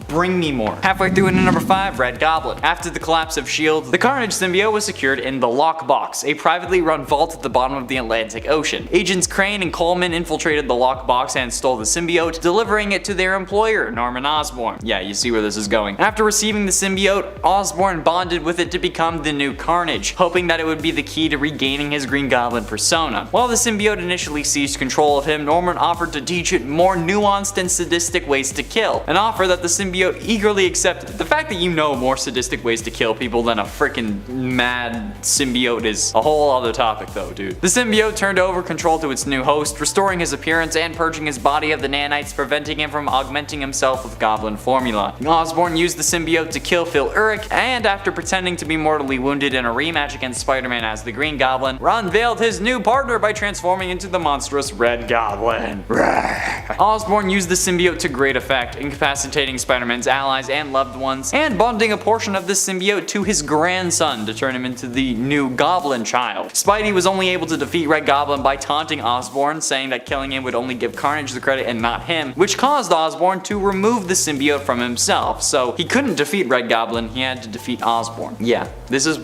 bring me more. Halfway through into number 5, Red Goblin. After the collapse of S.H.I.E.L.D., the Carnage symbiote was secured in the Lockbox, a privately run vault at the bottom of the Atlantic Ocean. Agents Crane and Coleman infiltrated the Lockbox and stole the symbiote, delivering it to their employer, Norman Osborn. Yeah, you see where this is going. After receiving the symbiote, Osborn bonded with it to become the new Carnage, hoping that it would be the key to regaining his Green Goblin persona. While the symbiote initially seized control of him, Norman offered to teach it more nuanced and sadistic ways to kill, an offer that the symbiote eagerly accepted. The fact that you know more sadistic ways to kill people than a freaking mad symbiote is a whole other topic though, dude. The symbiote turned over control to its new host, restoring his appearance and purging his body of the nanites, preventing him from augmenting himself with Goblin formula. Osborn used the symbiote to kill Phil Urich, and after pretending to be mortally wounded in a rematch against Spider-Man as the Green Goblin, unveiled his new partner by transforming into the monstrous Red Goblin. Osborn used the symbiote to great effect, incapacitating Spider-Man's allies and loved ones, and bonding a portion of this symbiote to his grandson to turn him into the new Goblin child. Spidey was only able to defeat Red Goblin by taunting Osborn, saying that killing him would only give Carnage the credit and not him, which caused Osborn to remove the symbiote from himself. So he couldn't defeat Red Goblin, he had to defeat Osborn. Yeah, this is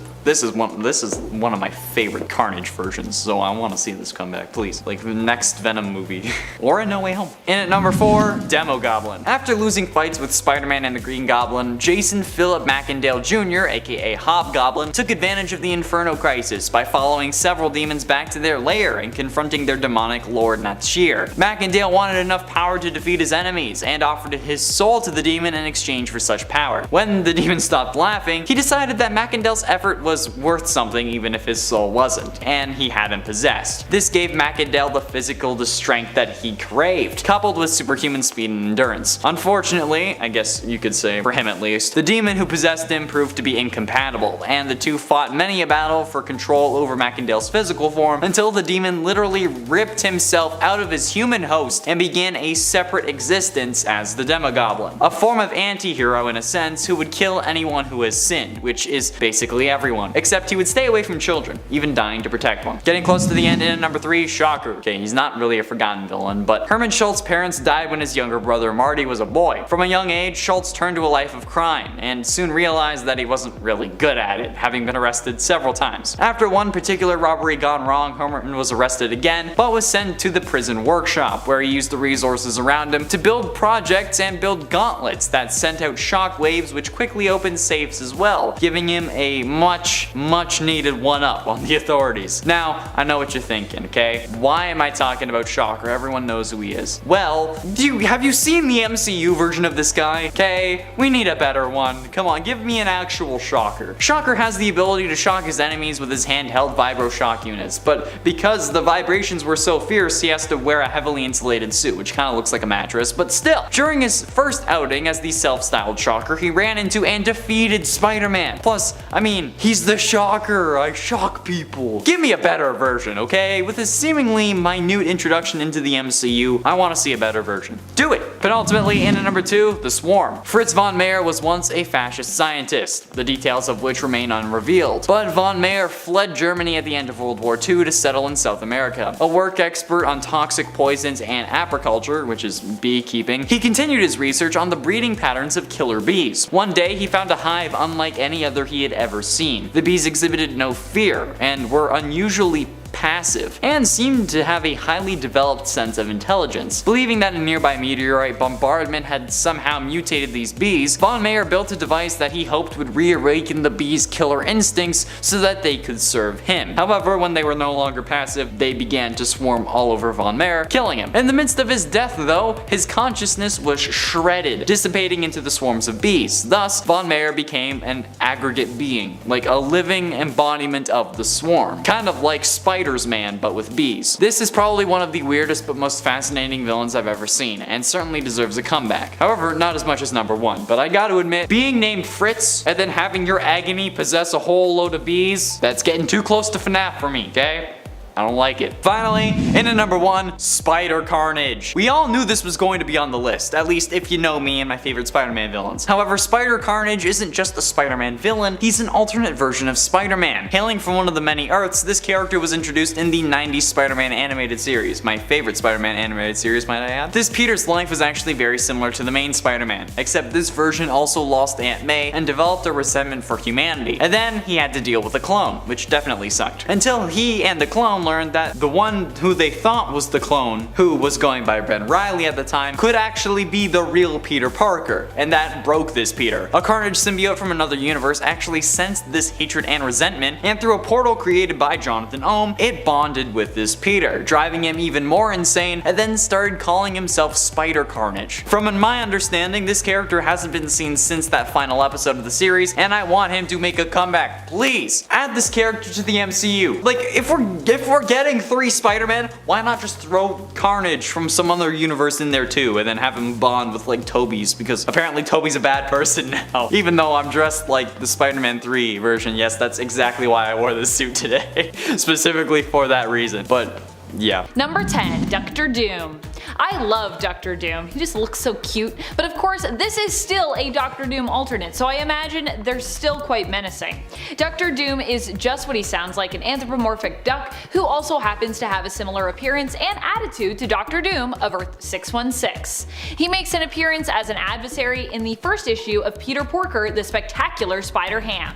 one of my favorite Carnage versions, so I want to see this come back, please. Like the next Venom movie. Or a No Way Home. In at number 4, Demo Goblin. After losing fights with Spider-Man and the Green Goblin, Jason Philip Macendale Jr., aka Hobgoblin, took advantage of the Inferno Crisis by following several demons back to their lair and confronting their demonic lord Natshir. Macendale wanted enough power to defeat his enemies, and offered his soul to the demon in exchange for such power. When the demon stopped laughing, he decided that Macendale's effort was was worth something even if his soul wasn't, and he hadn't possessed. This gave Macadel the physical strength that he craved, coupled with superhuman speed and endurance. Unfortunately, I guess you could say for him at least, the demon who possessed him proved to be incompatible, and the two fought many a battle for control over Macadel's physical form until the demon literally ripped himself out of his human host and began a separate existence as the Demogoblin, a form of anti-hero in a sense who would kill anyone who has sinned, which is basically everyone, except he would stay away from children, even dying to protect one. Getting close to the end in at number 3, Shocker. Okay, he's not really a forgotten villain, but Herman Schultz's parents died when his younger brother Marty was a boy. From a young age, Schultz turned to a life of crime, and soon realized that he wasn't really good at it, having been arrested several times. After one particular robbery gone wrong, Herman was arrested again, but was sent to the prison workshop, where he used the resources around him to build projects and build gauntlets that sent out shock waves which quickly opened safes as well, giving him a much needed one-up on the authorities. Now, I know what you're thinking, okay? Why am I talking about Shocker? Everyone knows who he is. Well, have you seen the MCU version of this guy? Okay, we need a better one. Come on, give me an actual Shocker. Shocker has the ability to shock his enemies with his handheld vibro shock units, but because the vibrations were so fierce, he has to wear a heavily insulated suit, which kind of looks like a mattress, but still. During his first outing as the self-styled Shocker, he ran into and defeated Spider-Man. Plus, I mean, he's the Shocker. I shock people. Give me a better version, okay? With his seemingly minute introduction into the MCU, I want to see a better version. Do it! But ultimately, in at number 2, The Swarm. Fritz von Meyer was once a fascist scientist, the details of which remain unrevealed. But von Meyer fled Germany at the end of World War II to settle in South America. A work expert on toxic poisons and apiculture, which is beekeeping, he continued his research on the breeding patterns of killer bees. One day, he found a hive unlike any other he had ever seen. The bees exhibited no fear and were unusually passive, and seemed to have a highly developed sense of intelligence. Believing that a nearby meteorite bombardment had somehow mutated these bees, von Meyer built a device that he hoped would reawaken the bees' killer instincts so that they could serve him. However, when they were no longer passive, they began to swarm all over von Meyer, killing him. In the midst of his death though, his consciousness was shredded, dissipating into the swarms of bees. Thus, von Meyer became an aggregate being, like a living embodiment of the swarm. Kind of like Man, but with bees. This is probably one of the weirdest but most fascinating villains I've ever seen, and certainly deserves a comeback. However, not as much as number 1, but I gotta admit, being named Fritz and then having your agony possess a whole load of bees, that's getting too close to FNAF for me, okay? I don't like it. Finally, in at number 1, Spider Carnage. We all knew this was going to be on the list, at least if you know me and my favorite Spider-Man villains. However, Spider Carnage isn't just a Spider-Man villain, he's an alternate version of Spider-Man. Hailing from one of the many Earths, this character was introduced in the 90s Spider-Man animated series, my favorite Spider-Man animated series, might I add. This Peter's life was actually very similar to the main Spider-Man, except this version also lost Aunt May and developed a resentment for humanity. And then he had to deal with a clone, which definitely sucked. Until he and the clone learned that the one who they thought was the clone, who was going by Ben Reilly at the time, could actually be the real Peter Parker, and that broke this Peter. A Carnage symbiote from another universe actually sensed this hatred and resentment, and through a portal created by Jonathan Ohm, it bonded with this Peter, driving him even more insane, and then started calling himself Spider Carnage. From my understanding, this character hasn't been seen since that final episode of the series, and I want him to make a comeback. Please, add this character to the MCU. Like, if we're getting 3 Spider-Man, why not just throw Carnage from some other universe in there too, and then have him bond with like Toby's, because apparently Toby's a bad person now. Even though I'm dressed like the Spider-Man 3 version, yes, that's exactly why I wore this suit today, specifically for that reason, but yeah. Number 10, Dr. Doom. I love Dr. Doom, he just looks so cute, but of course this is still a Dr. Doom alternate, so I imagine they're still quite menacing. Dr. Doom is just what he sounds like, an anthropomorphic duck who also happens to have a similar appearance and attitude to Dr. Doom of Earth 616. He makes an appearance as an adversary in the first issue of Peter Porker, the Spectacular Spider-Ham.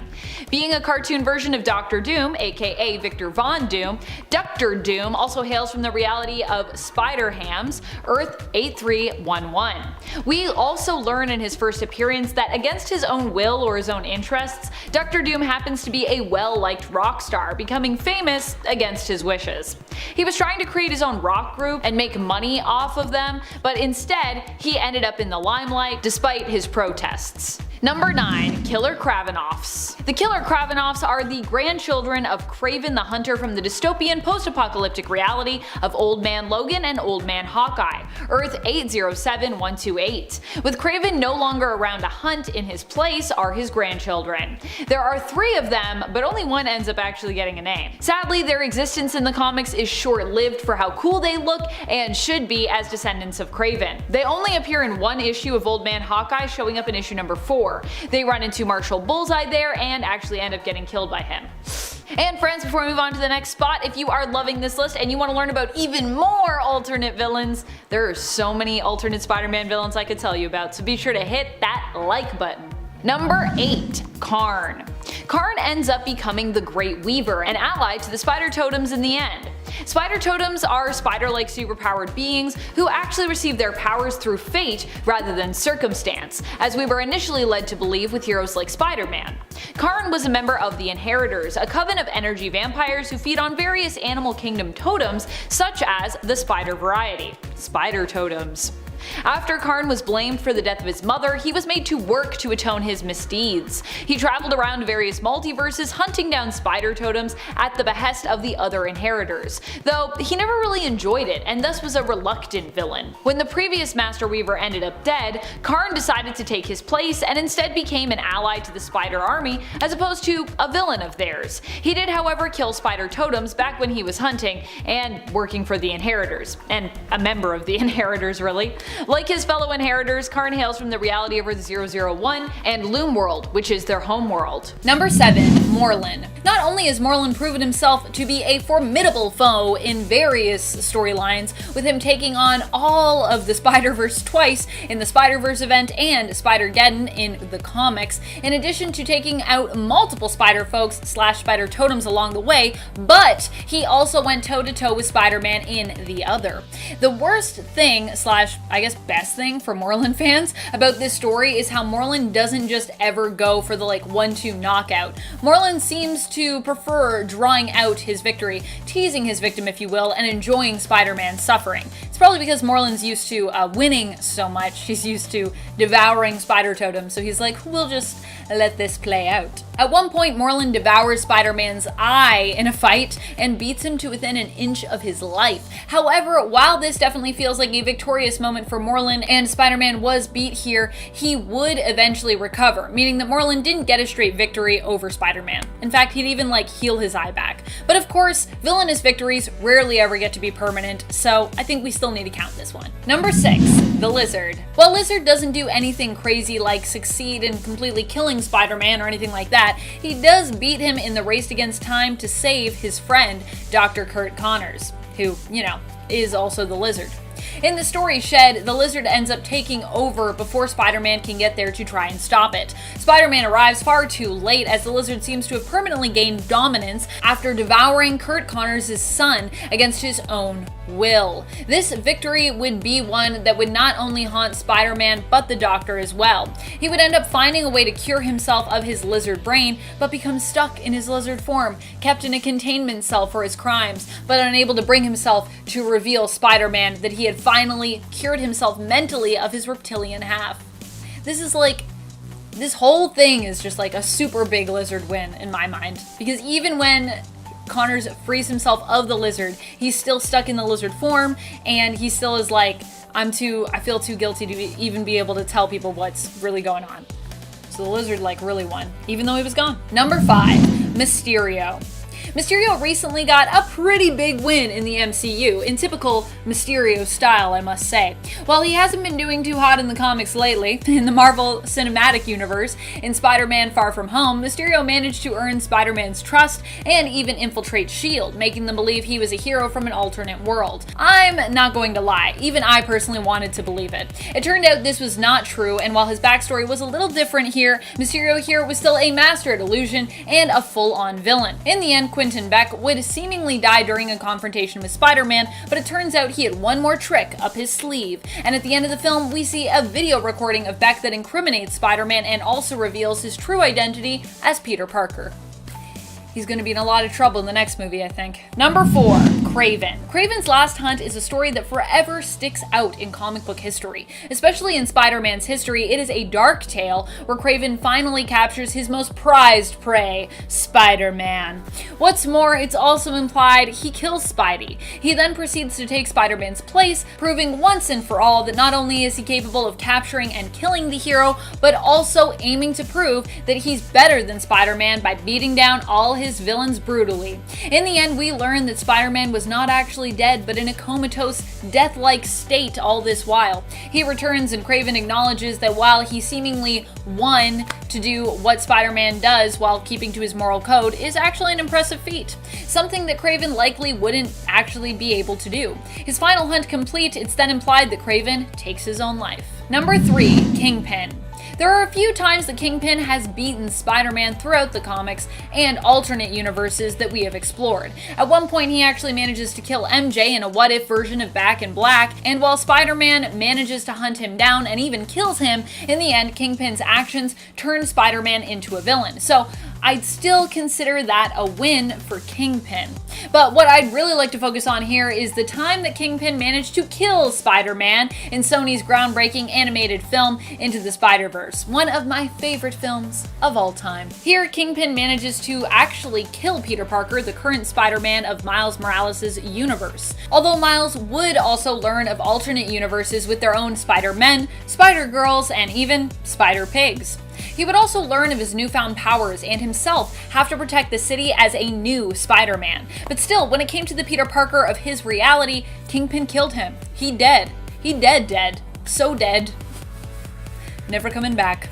Being a cartoon version of Dr. Doom, aka Victor Von Doom, Dr. Doom also hails from the reality of Spider-Hams, Earth 8311. We also learn in his first appearance that against his own will or his own interests, Dr. Doom happens to be a well-liked rock star, becoming famous against his wishes. He was trying to create his own rock group and make money off of them, but instead he ended up in the limelight despite his protests. Number 9. Killer Kravinoffs. The Killer Kravinoffs are the grandchildren of Kraven the Hunter from the dystopian post-apocalyptic reality of Old Man Logan and Old Man Hawkeye, Earth 807128. With Kraven no longer around to hunt, in his place are his grandchildren. There are 3 of them, but only one ends up actually getting a name. Sadly, their existence in the comics is short-lived for how cool they look and should be as descendants of Kraven. They only appear in one issue of Old Man Hawkeye, showing up in issue number 4. They run into Marshall Bullseye there and actually end up getting killed by him. And friends, before we move on to the next spot, if you are loving this list and you want to learn about even more alternate villains, there are so many alternate Spider-Man villains I could tell you about, so be sure to hit that like button. Number 8. Karn. Karn ends up becoming the Great Weaver, an ally to the Spider Totems in the end. Spider Totems are spider-like superpowered beings who actually receive their powers through fate rather than circumstance, as we were initially led to believe with heroes like Spider-Man. Karn was a member of the Inheritors, a coven of energy vampires who feed on various Animal Kingdom totems such as the spider variety, Spider Totems. After Karn was blamed for the death of his mother, he was made to work to atone his misdeeds. He traveled around various multiverses hunting down spider totems at the behest of the other Inheritors, though he never really enjoyed it and thus was a reluctant villain. When the previous Master Weaver ended up dead, Karn decided to take his place and instead became an ally to the Spider Army as opposed to a villain of theirs. He did however kill spider totems back when he was hunting and working for the Inheritors, and a member of the Inheritors really. Like his fellow Inheritors, Karn hails from the reality of Earth 001 and Loom World, which is their home world. Number 7. Morlun. Not only has Morlun proven himself to be a formidable foe in various storylines, with him taking on all of the Spider-Verse twice in the Spider-Verse event and Spider-Geddon in the comics, in addition to taking out multiple Spider-Folks / Spider Totems along the way, but he also went toe-to-toe with Spider-Man in the other. The worst thing / I guess best thing for Morlun fans about this story is how Morlun doesn't just ever go for the 1-2 knockout. Morlun seems to prefer drawing out his victory, teasing his victim if you will, and enjoying Spider-Man's suffering. It's probably because Morlun's used to winning so much, he's used to devouring spider totems, so he's like, we'll just let this play out. At one point, Morlun devours Spider-Man's eye in a fight and beats him to within an inch of his life. However, while this definitely feels like a victorious moment for Morlun and Spider-Man was beat here, he would eventually recover, meaning that Morlun didn't get a straight victory over Spider-Man. In fact, he'd even heal his eye back. But of course, villainous victories rarely ever get to be permanent, so I think we still need to count this one. Number 6. The Lizard. While Lizard doesn't do anything crazy like succeed in completely killing Spider-Man or anything like that, he does beat him in the race against time to save his friend, Dr. Kurt Connors, who, is also the Lizard. In the story Shed, the Lizard ends up taking over before Spider-Man can get there to try and stop it. Spider-Man arrives far too late as the Lizard seems to have permanently gained dominance after devouring Kurt Connors' son against his own will. This victory would be one that would not only haunt Spider-Man but the Doctor as well. He would end up finding a way to cure himself of his lizard brain but become stuck in his lizard form, kept in a containment cell for his crimes, but unable to bring himself to reveal Spider-Man that he had finally cured himself mentally of his reptilian half. This whole thing is just a super big Lizard win in my mind, because even when Connors frees himself of the Lizard, he's still stuck in the lizard form, and he still is I feel too guilty to even be able to tell people what's really going on. So the Lizard really won, even though he was gone. Number 5. Mysterio. Mysterio recently got a pretty big win in the MCU, in typical Mysterio style, I must say. While he hasn't been doing too hot in the comics lately, in the Marvel Cinematic Universe, in Spider-Man Far From Home, Mysterio managed to earn Spider-Man's trust and even infiltrate S.H.I.E.L.D., making them believe he was a hero from an alternate world. I'm not going to lie, even I personally wanted to believe it. It turned out this was not true, and while his backstory was a little different here, Mysterio here was still a master at illusion and a full-on villain. In the end, Quentin Beck would seemingly die during a confrontation with Spider-Man, but it turns out he had one more trick up his sleeve. And at the end of the film, we see a video recording of Beck that incriminates Spider-Man and also reveals his true identity as Peter Parker. He's going to be in a lot of trouble in the next movie, I think. Number 4. Kraven. Kraven's Last Hunt is a story that forever sticks out in comic book history. Especially in Spider-Man's history, it is a dark tale where Kraven finally captures his most prized prey, Spider-Man. What's more, it's also implied he kills Spidey. He then proceeds to take Spider-Man's place, proving once and for all that not only is he capable of capturing and killing the hero, but also aiming to prove that he's better than Spider-Man by beating down all his villains brutally. In the end, we learn that Spider-Man was not actually dead, but in a comatose, death-like state all this while. He returns and Kraven acknowledges that while he seemingly won to do what Spider-Man does while keeping to his moral code is actually an impressive feat. Something that Kraven likely wouldn't actually be able to do. His final hunt complete, it's then implied that Kraven takes his own life. Number 3. Kingpin. There are a few times that Kingpin has beaten Spider-Man throughout the comics and alternate universes that we have explored. At one point, he actually manages to kill MJ in a what-if version of Back in Black, and while Spider-Man manages to hunt him down and even kills him, in the end, Kingpin's actions turn Spider-Man into a villain. So I'd still consider that a win for Kingpin. But what I'd really like to focus on here is the time that Kingpin managed to kill Spider-Man in Sony's groundbreaking animated film Into the Spider-Verse, one of my favorite films of all time. Here, Kingpin manages to actually kill Peter Parker, the current Spider-Man of Miles Morales' universe. Although Miles would also learn of alternate universes with their own Spider-Men, Spider-Girls, and even Spider-Pigs. He would also learn of his newfound powers and himself have to protect the city as a new Spider-Man. But still, when it came to the Peter Parker of his reality, Kingpin killed him. He dead. He dead. So dead. Never coming back.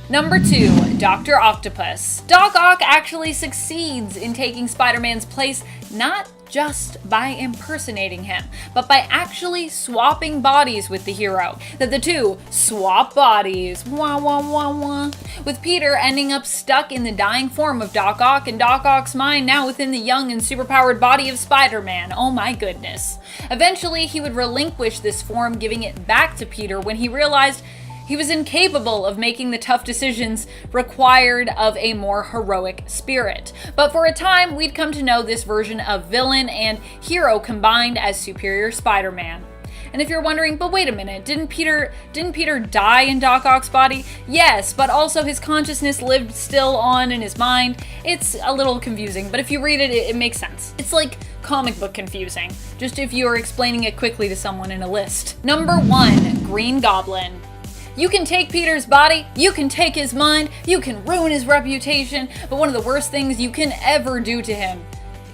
Number 2. Dr. Octopus. Doc Ock actually succeeds in taking Spider-Man's place, not just by impersonating him, but by actually swapping bodies with the hero. That the two swap bodies, wah wah wah wah, with Peter ending up stuck in the dying form of Doc Ock and Doc Ock's mind now within the young and superpowered body of Spider-Man. Oh my goodness. Eventually, he would relinquish this form, giving it back to Peter when he realized he was incapable of making the tough decisions required of a more heroic spirit. But for a time, we'd come to know this version of villain and hero combined as Superior Spider-Man. And if you're wondering, but wait a minute, didn't Peter die in Doc Ock's body? Yes, but also his consciousness lived still on in his mind. It's a little confusing, but if you read it, it makes sense. It's like comic book confusing, just if you are explaining it quickly to someone in a list. Number 1, Green Goblin. You can take Peter's body, you can take his mind, you can ruin his reputation, but one of the worst things you can ever do to him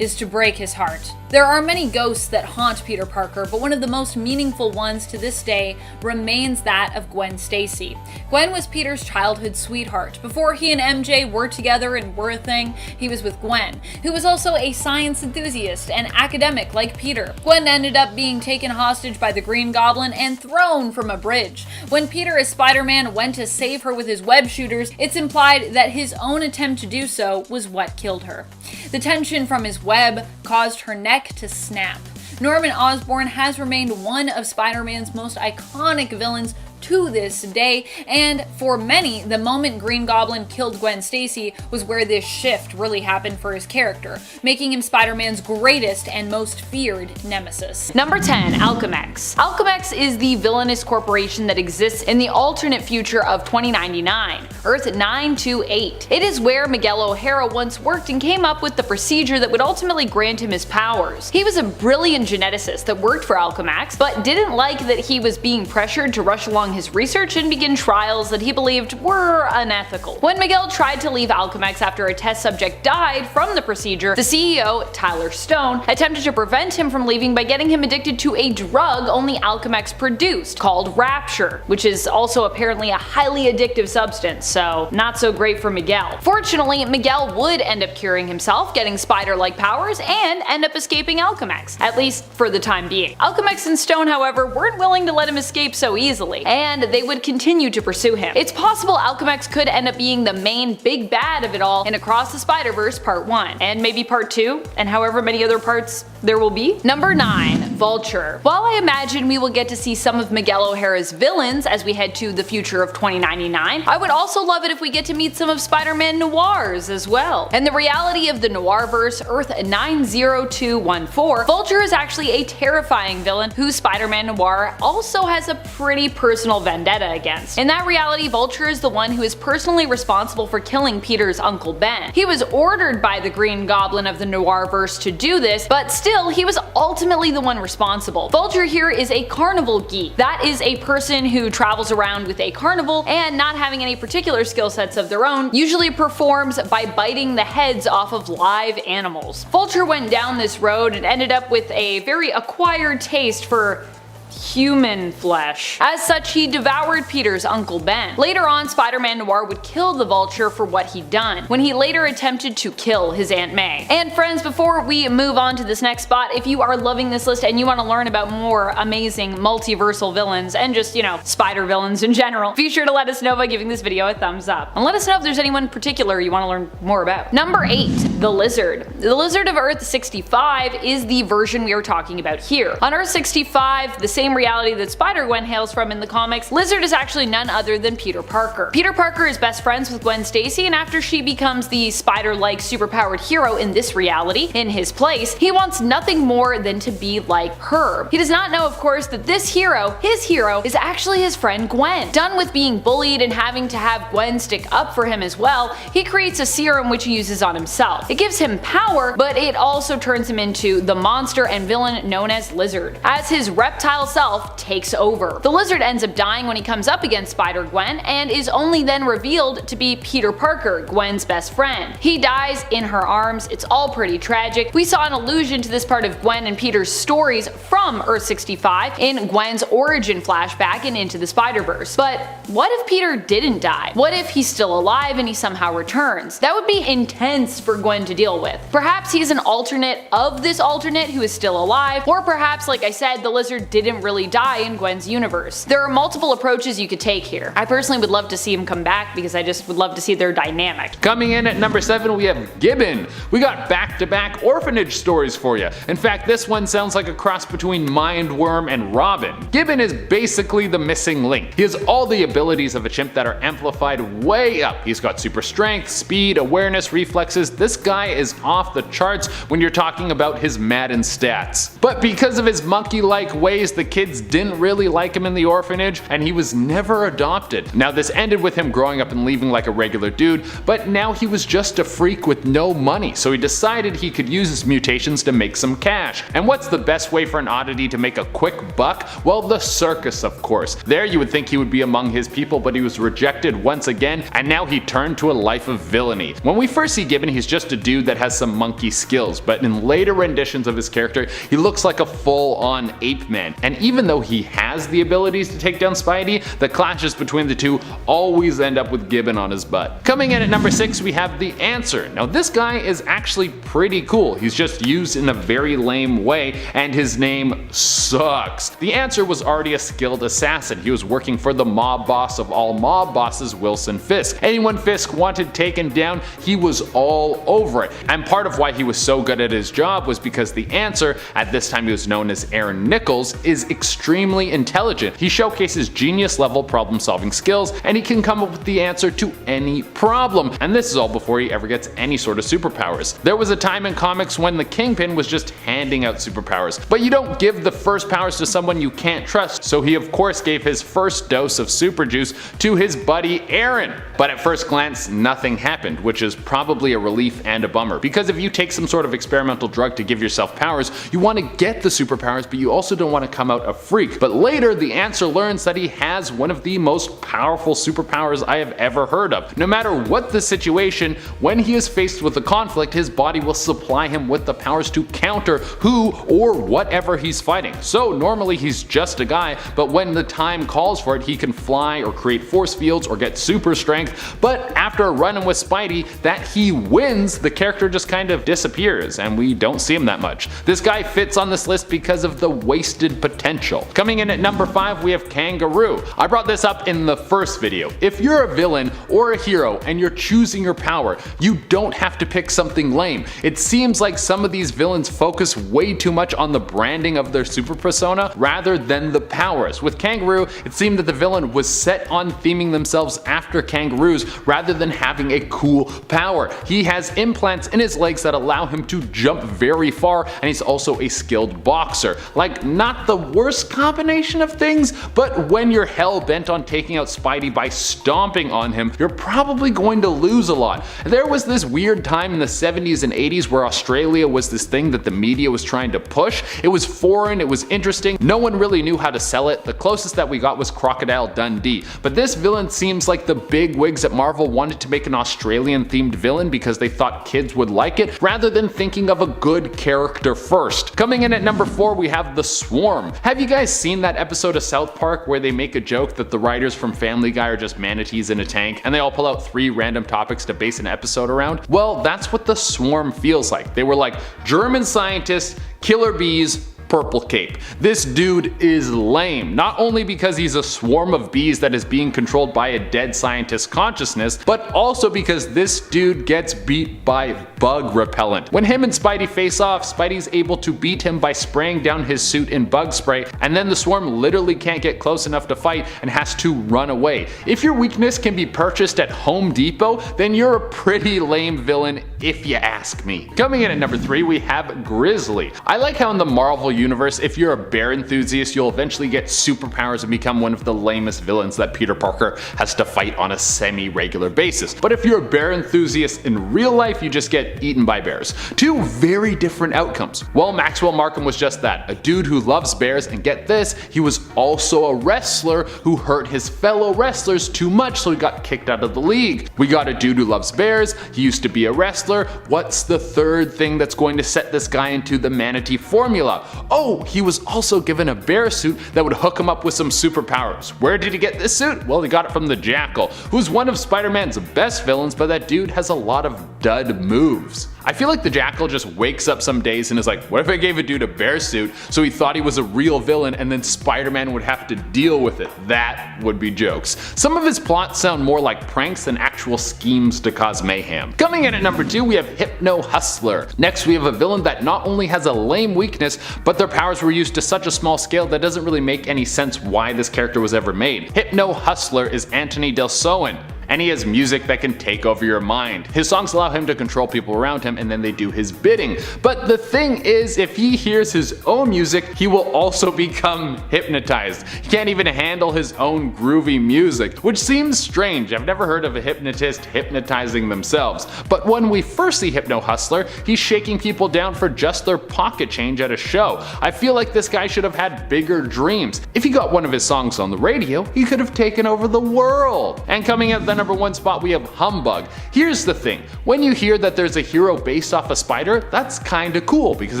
is to break his heart. There are many ghosts that haunt Peter Parker, but one of the most meaningful ones to this day remains that of Gwen Stacy. Gwen was Peter's childhood sweetheart. Before he and MJ were together and were a thing, he was with Gwen, who was also a science enthusiast and academic like Peter. Gwen ended up being taken hostage by the Green Goblin and thrown from a bridge. When Peter as Spider-Man went to save her with his web shooters, it's implied that his own attempt to do so was what killed her. The tension from his web caused her neck to snap. Norman Osborn has remained one of Spider-Man's most iconic villains to this day, and for many, the moment Green Goblin killed Gwen Stacy was where this shift really happened for his character, making him Spider-Man's greatest and most feared nemesis. Number 10, Alchemax. Alchemax is the villainous corporation that exists in the alternate future of 2099, Earth 928. It is where Miguel O'Hara once worked and came up with the procedure that would ultimately grant him his powers. He was a brilliant geneticist that worked for Alchemax, but didn't like that he was being pressured to rush along his research and begin trials that he believed were unethical. When Miguel tried to leave Alchemax after a test subject died from the procedure, the CEO, Tyler Stone, attempted to prevent him from leaving by getting him addicted to a drug only Alchemax produced, called Rapture, which is also apparently a highly addictive substance, so not so great for Miguel. Fortunately, Miguel would end up curing himself, getting spider-like powers, and end up escaping Alchemax, at least for the time being. Alchemax and Stone, however, weren't willing to let him escape so easily, and and they would continue to pursue him. It's possible Alchemax could end up being the main big bad of it all in Across the Spider-Verse Part 1, and maybe Part 2, and however many other parts there will be. Number 9. Vulture. While I imagine we will get to see some of Miguel O'Hara's villains as we head to the future of 2099, I would also love it if we get to meet some of Spider-Man Noir's as well. In the reality of the Noirverse, Earth 90214, Vulture is actually a terrifying villain who Spider-Man Noir also has a pretty personal vendetta against. In that reality, Vulture is the one who is personally responsible for killing Peter's Uncle Ben. He was ordered by the Green Goblin of the Noirverse to do this, but still, he was ultimately the one responsible. Vulture here is a carnival geek. That is a person who travels around with a carnival and, not having any particular skill sets of their own, usually performs by biting the heads off of live animals. Vulture went down this road and ended up with a very acquired taste for human flesh. As such, he devoured Peter's Uncle Ben. Later on, Spider-Man Noir would kill the Vulture for what he'd done, when he later attempted to kill his Aunt May. And friends, before we move on to this next spot, if you are loving this list and you want to learn about more amazing multiversal villains and just, spider villains in general, be sure to let us know by giving this video a thumbs up. And let us know if there's anyone in particular you want to learn more about. Number 8. The Lizard. The Lizard of Earth 65 is the version we are talking about here. On Earth 65, the same reality that Spider-Gwen hails from in the comics, Lizard is actually none other than Peter Parker. Peter Parker is best friends with Gwen Stacy, and after she becomes the spider-like superpowered hero in this reality, in his place, he wants nothing more than to be like her. He does not know, of course, that this hero, his hero, is actually his friend Gwen. Done with being bullied and having to have Gwen stick up for him as well, he creates a serum which he uses on himself. It gives him power, but it also turns him into the monster and villain known as Lizard, as his reptile self takes over. The Lizard ends up dying when he comes up against Spider-Gwen, and is only then revealed to be Peter Parker, Gwen's best friend. He dies in her arms. It's all pretty tragic. We saw an allusion to this part of Gwen and Peter's stories from Earth 65 in Gwen's origin flashback in Into the Spider-Verse. But what if Peter didn't die? What if he's still alive and he somehow returns? That would be intense for Gwen to deal with. Perhaps he's an alternate of this alternate who is still alive, or perhaps, like I said, the Lizard didn't really die in Gwen's universe. There are multiple approaches you could take here. I personally would love to see him come back because I just would love to see their dynamic. Coming in at number 7, we have Gibbon. We got back-to-back orphanage stories for you. In fact, this one sounds like a cross between Mindworm and Robin. Gibbon is basically the missing link. He has all the abilities of a chimp that are amplified way up. He's got super strength, speed, awareness, reflexes. This guy is off the charts when you're talking about his Madden stats. But because of his monkey-like ways, the kids didn't really like him in the orphanage, and he was never adopted. Now, this ended with him growing up and leaving like a regular dude, but now he was just a freak with no money, so he decided he could use his mutations to make some cash. And what's the best way for an oddity to make a quick buck? Well, the circus, of course. There you would think he would be among his people, but he was rejected once again, and now he turned to a life of villainy. When we first see Gibbon, he's just a dude that has some monkey skills, but in later renditions of his character, he looks like a full-on ape man. And even though he has the abilities to take down Spidey, the clashes between the two always end up with Gibbon on his butt. Coming in at number 6, we have the Answer. Now, this guy is actually pretty cool. He's just used in a very lame way, and his name sucks. The Answer was already a skilled assassin. He was working for the mob boss of all mob bosses, Wilson Fisk. Anyone Fisk wanted taken down, he was all over it. And part of why he was so good at his job was because the Answer, at this time he was known as Aaron Nichols, is extremely intelligent. He showcases genius level problem solving skills, and he can come up with the answer to any problem. And this is all before he ever gets any sort of superpowers. There was a time in comics when the Kingpin was just handing out superpowers, but you don't give the first powers to someone you can't trust, so he of course gave his first dose of super juice to his buddy Aaron. But at first glance, nothing happened, which is probably a relief and a bummer, because if you take some sort of experimental drug to give yourself powers, you want to get the superpowers, but you also don't want to come out a freak. But later, the Answer learns that he has one of the most powerful superpowers I have ever heard of. No matter what the situation, when he is faced with a conflict, his body will supply him with the powers to counter who or whatever he's fighting. So normally he's just a guy, but when the time calls for it, he can fly or create force fields or get super strength. But after a run-in with Spidey that he wins, the character just kind of disappears, and we don't see him that much. This guy fits on this list because of the wasted potential potential. Coming in at number 5 we have Kangaroo. I brought this up in the first video. If you're a villain or a hero and you're choosing your power, you don't have to pick something lame. It seems like some of these villains focus way too much on the branding of their super persona rather than the powers. With Kangaroo, it seemed that the villain was set on theming themselves after kangaroos rather than having a cool power. He has implants in his legs that allow him to jump very far, and he's also a skilled boxer. Like, not the worst combination of things, but when you're hell bent on taking out Spidey by stomping on him, you're probably going to lose a lot. There was this weird time in the 70s and 80s where Australia was this thing that the media was trying to push. It was foreign, it was interesting, no one really knew how to sell it. The closest that we got was Crocodile Dundee. But this villain seems like the big wigs at Marvel wanted to make an Australian themed villain because they thought kids would like it, rather than thinking of a good character first. Coming in at number 4 we have The Swarm. Have you guys seen that episode of South Park where they make a joke that the writers from Family Guy are just manatees in a tank and they all pull out 3 random topics to base an episode around? Well, that's what The Swarm feels like. They were like, German scientists, killer bees, purple cape. This dude is lame, not only because he's a swarm of bees that is being controlled by a dead scientist's consciousness, but also because this dude gets beat by bug repellent. When him and Spidey face off, Spidey's able to beat him by spraying down his suit in bug spray, and then the swarm literally can't get close enough to fight and has to run away. If your weakness can be purchased at Home Depot, then you're a pretty lame villain if you ask me. Coming in at number 3 we have Grizzly. I like how in the Marvel universe, if you're a bear enthusiast, you'll eventually get superpowers and become one of the lamest villains that Peter Parker has to fight on a semi-regular basis. But if you're a bear enthusiast in real life, you just get eaten by bears. 2 very different outcomes. Well, Maxwell Markham was just that, a dude who loves bears, and get this, he was also a wrestler who hurt his fellow wrestlers too much, so he got kicked out of the league. We got a dude who loves bears, he used to be a wrestler. What's the third thing that's going to set this guy into the manatee formula? Oh, he was also given a bear suit that would hook him up with some superpowers. Where did he get this suit? Well, he got it from the Jackal, who's one of Spider-Man's best villains, but that dude has a lot of dud moves. I feel like the Jackal just wakes up some days and is like, what if I gave a dude a bear suit so he thought he was a real villain and then Spider-Man would have to deal with it? That would be jokes. Some of his plots sound more like pranks than actual schemes to cause mayhem. Coming in at number 2 we have Hypno Hustler. Next we have a villain that not only has a lame weakness, but their powers were used to such a small scale that doesn't really make any sense why this character was ever made. Hypno Hustler is Anthony Del Soen, and he has music that can take over your mind. His songs allow him to control people around him and then they do his bidding. But the thing is, if he hears his own music, he will also become hypnotized. He can't even handle his own groovy music, which seems strange. I've never heard of a hypnotist hypnotizing themselves. But when we first see Hypno Hustler, he's shaking people down for just their pocket change at a show. I feel like this guy should have had bigger dreams. If he got one of his songs on the radio, he could have taken over the world. And coming at the number 1 spot we have Humbug. Here's the thing, when you hear that there's a hero based off a spider, that's kinda cool because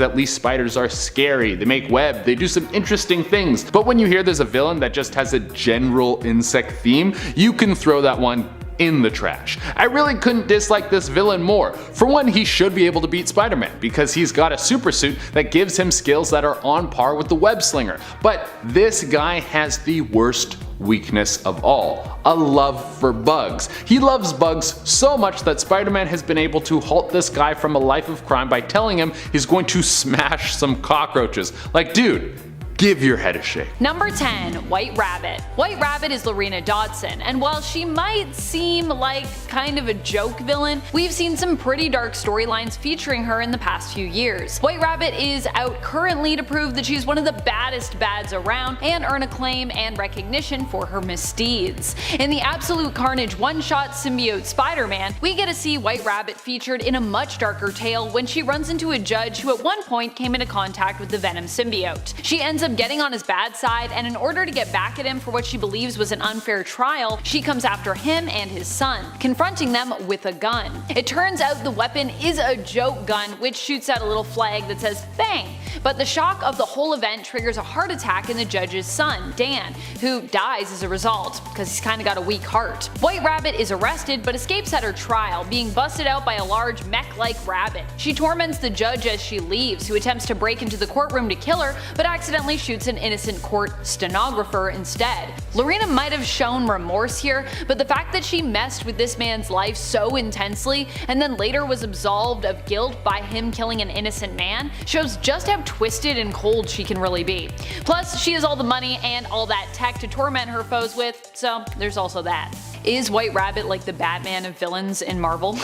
at least spiders are scary, they make web, they do some interesting things. But when you hear there's a villain that just has a general insect theme, you can throw that one in the trash. I really couldn't dislike this villain more. For one, he should be able to beat Spider-Man because he's got a super suit that gives him skills that are on par with the web slinger. But this guy has the worst weakness of all, a love for bugs. He loves bugs so much that Spider-Man has been able to halt this guy from a life of crime by telling him he's going to smash some cockroaches. Like, dude, give your head a shake. Number 10, White Rabbit. White Rabbit is Lorena Dodson, and while she might seem like kind of a joke villain, we've seen some pretty dark storylines featuring her in the past few years. White Rabbit is out currently to prove that she's one of the baddest bads around and earn acclaim and recognition for her misdeeds. In the Absolute Carnage one-shot symbiote Spider-Man, we get to see White Rabbit featured in a much darker tale when she runs into a judge who at one point came into contact with the Venom symbiote. She ends up getting on his bad side, and in order to get back at him for what she believes was an unfair trial, she comes after him and his son, confronting them with a gun. It turns out the weapon is a joke gun which shoots out a little flag that says "Bang." But the shock of the whole event triggers a heart attack in the judge's son, Dan, who dies as a result, because he's kinda got a weak heart. White Rabbit is arrested but escapes at her trial, being busted out by a large mech-like rabbit. She torments the judge as she leaves, who attempts to break into the courtroom to kill her, but accidentally shoots an innocent court stenographer instead. Lorena might have shown remorse here, but the fact that she messed with this man's life so intensely and then later was absolved of guilt by him killing an innocent man shows just how twisted and cold she can really be. Plus, she has all the money and all that tech to torment her foes with, so there's also that. Is White Rabbit like the Batman of villains in Marvel?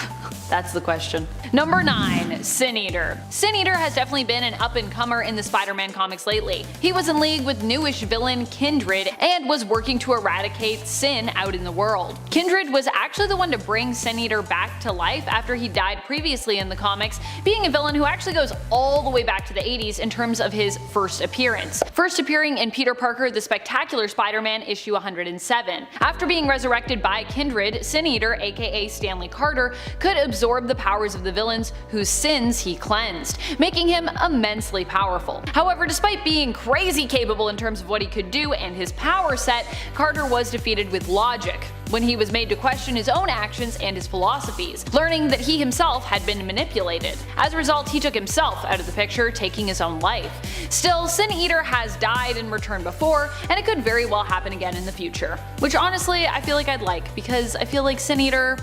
That's the question. Number 9. Sin Eater. Sin Eater has definitely been an up-and-comer in the Spider-Man comics lately. He was in league with newish villain Kindred and was working to eradicate sin out in the world. Kindred was actually the one to bring Sin Eater back to life after he died previously in the comics, being a villain who actually goes all the way back to the 80s in terms of his first appearance. First appearing in Peter Parker The Spectacular Spider-Man issue 107. After being resurrected by Kindred, Sin Eater, aka Stanley Carter, could absorb the powers of the villains whose sins he cleansed, making him immensely powerful. However, despite being crazy capable in terms of what he could do and his power set, Carter was defeated with logic when he was made to question his own actions and his philosophies, learning that he himself had been manipulated. As a result, he took himself out of the picture, taking his own life. Still, Sin Eater has died and returned before, and it could very well happen again in the future. Which honestly, I feel like I'd like, because I feel like Sin Eater,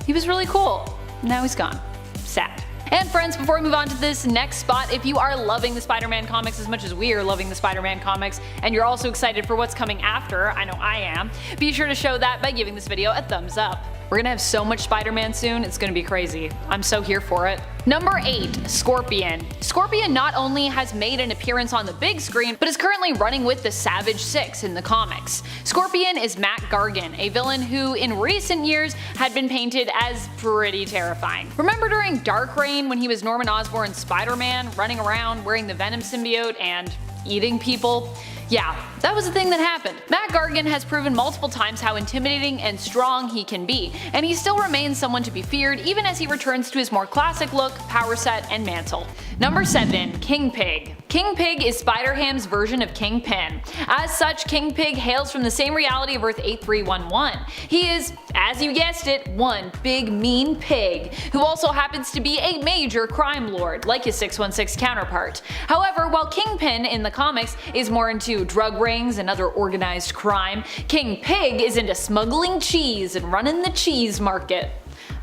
he was really cool. Now he's gone. Sad. And friends, before we move on to this next spot, if you are loving the Spider-Man comics as much as we are loving the Spider-Man comics, and you're also excited for what's coming after, I know I am, be sure to show that by giving this video a thumbs up. We're gonna have so much Spider-Man soon, it's gonna be crazy. I'm so here for it. Number 8. Scorpion. Scorpion not only has made an appearance on the big screen, but is currently running with the Savage Six in the comics. Scorpion is Matt Gargan, a villain who in recent years had been painted as pretty terrifying. Remember during Dark Reign when he was Norman Osborn's Spider-Man, running around wearing the Venom symbiote and eating people? Yeah, that was a thing that happened. Matt Gargan has proven multiple times how intimidating and strong he can be, and he still remains someone to be feared even as he returns to his more classic look, power set, and mantle. Number 7. King Pig. King Pig is Spider-Ham's version of Kingpin. As such, King Pig hails from the same reality of Earth 8311. He is, as you guessed it, one big mean pig, who also happens to be a major crime lord, like his 616 counterpart. However, while Kingpin in the comics is more into drug rings and other organized crime, King Pig is into smuggling cheese and running the cheese market.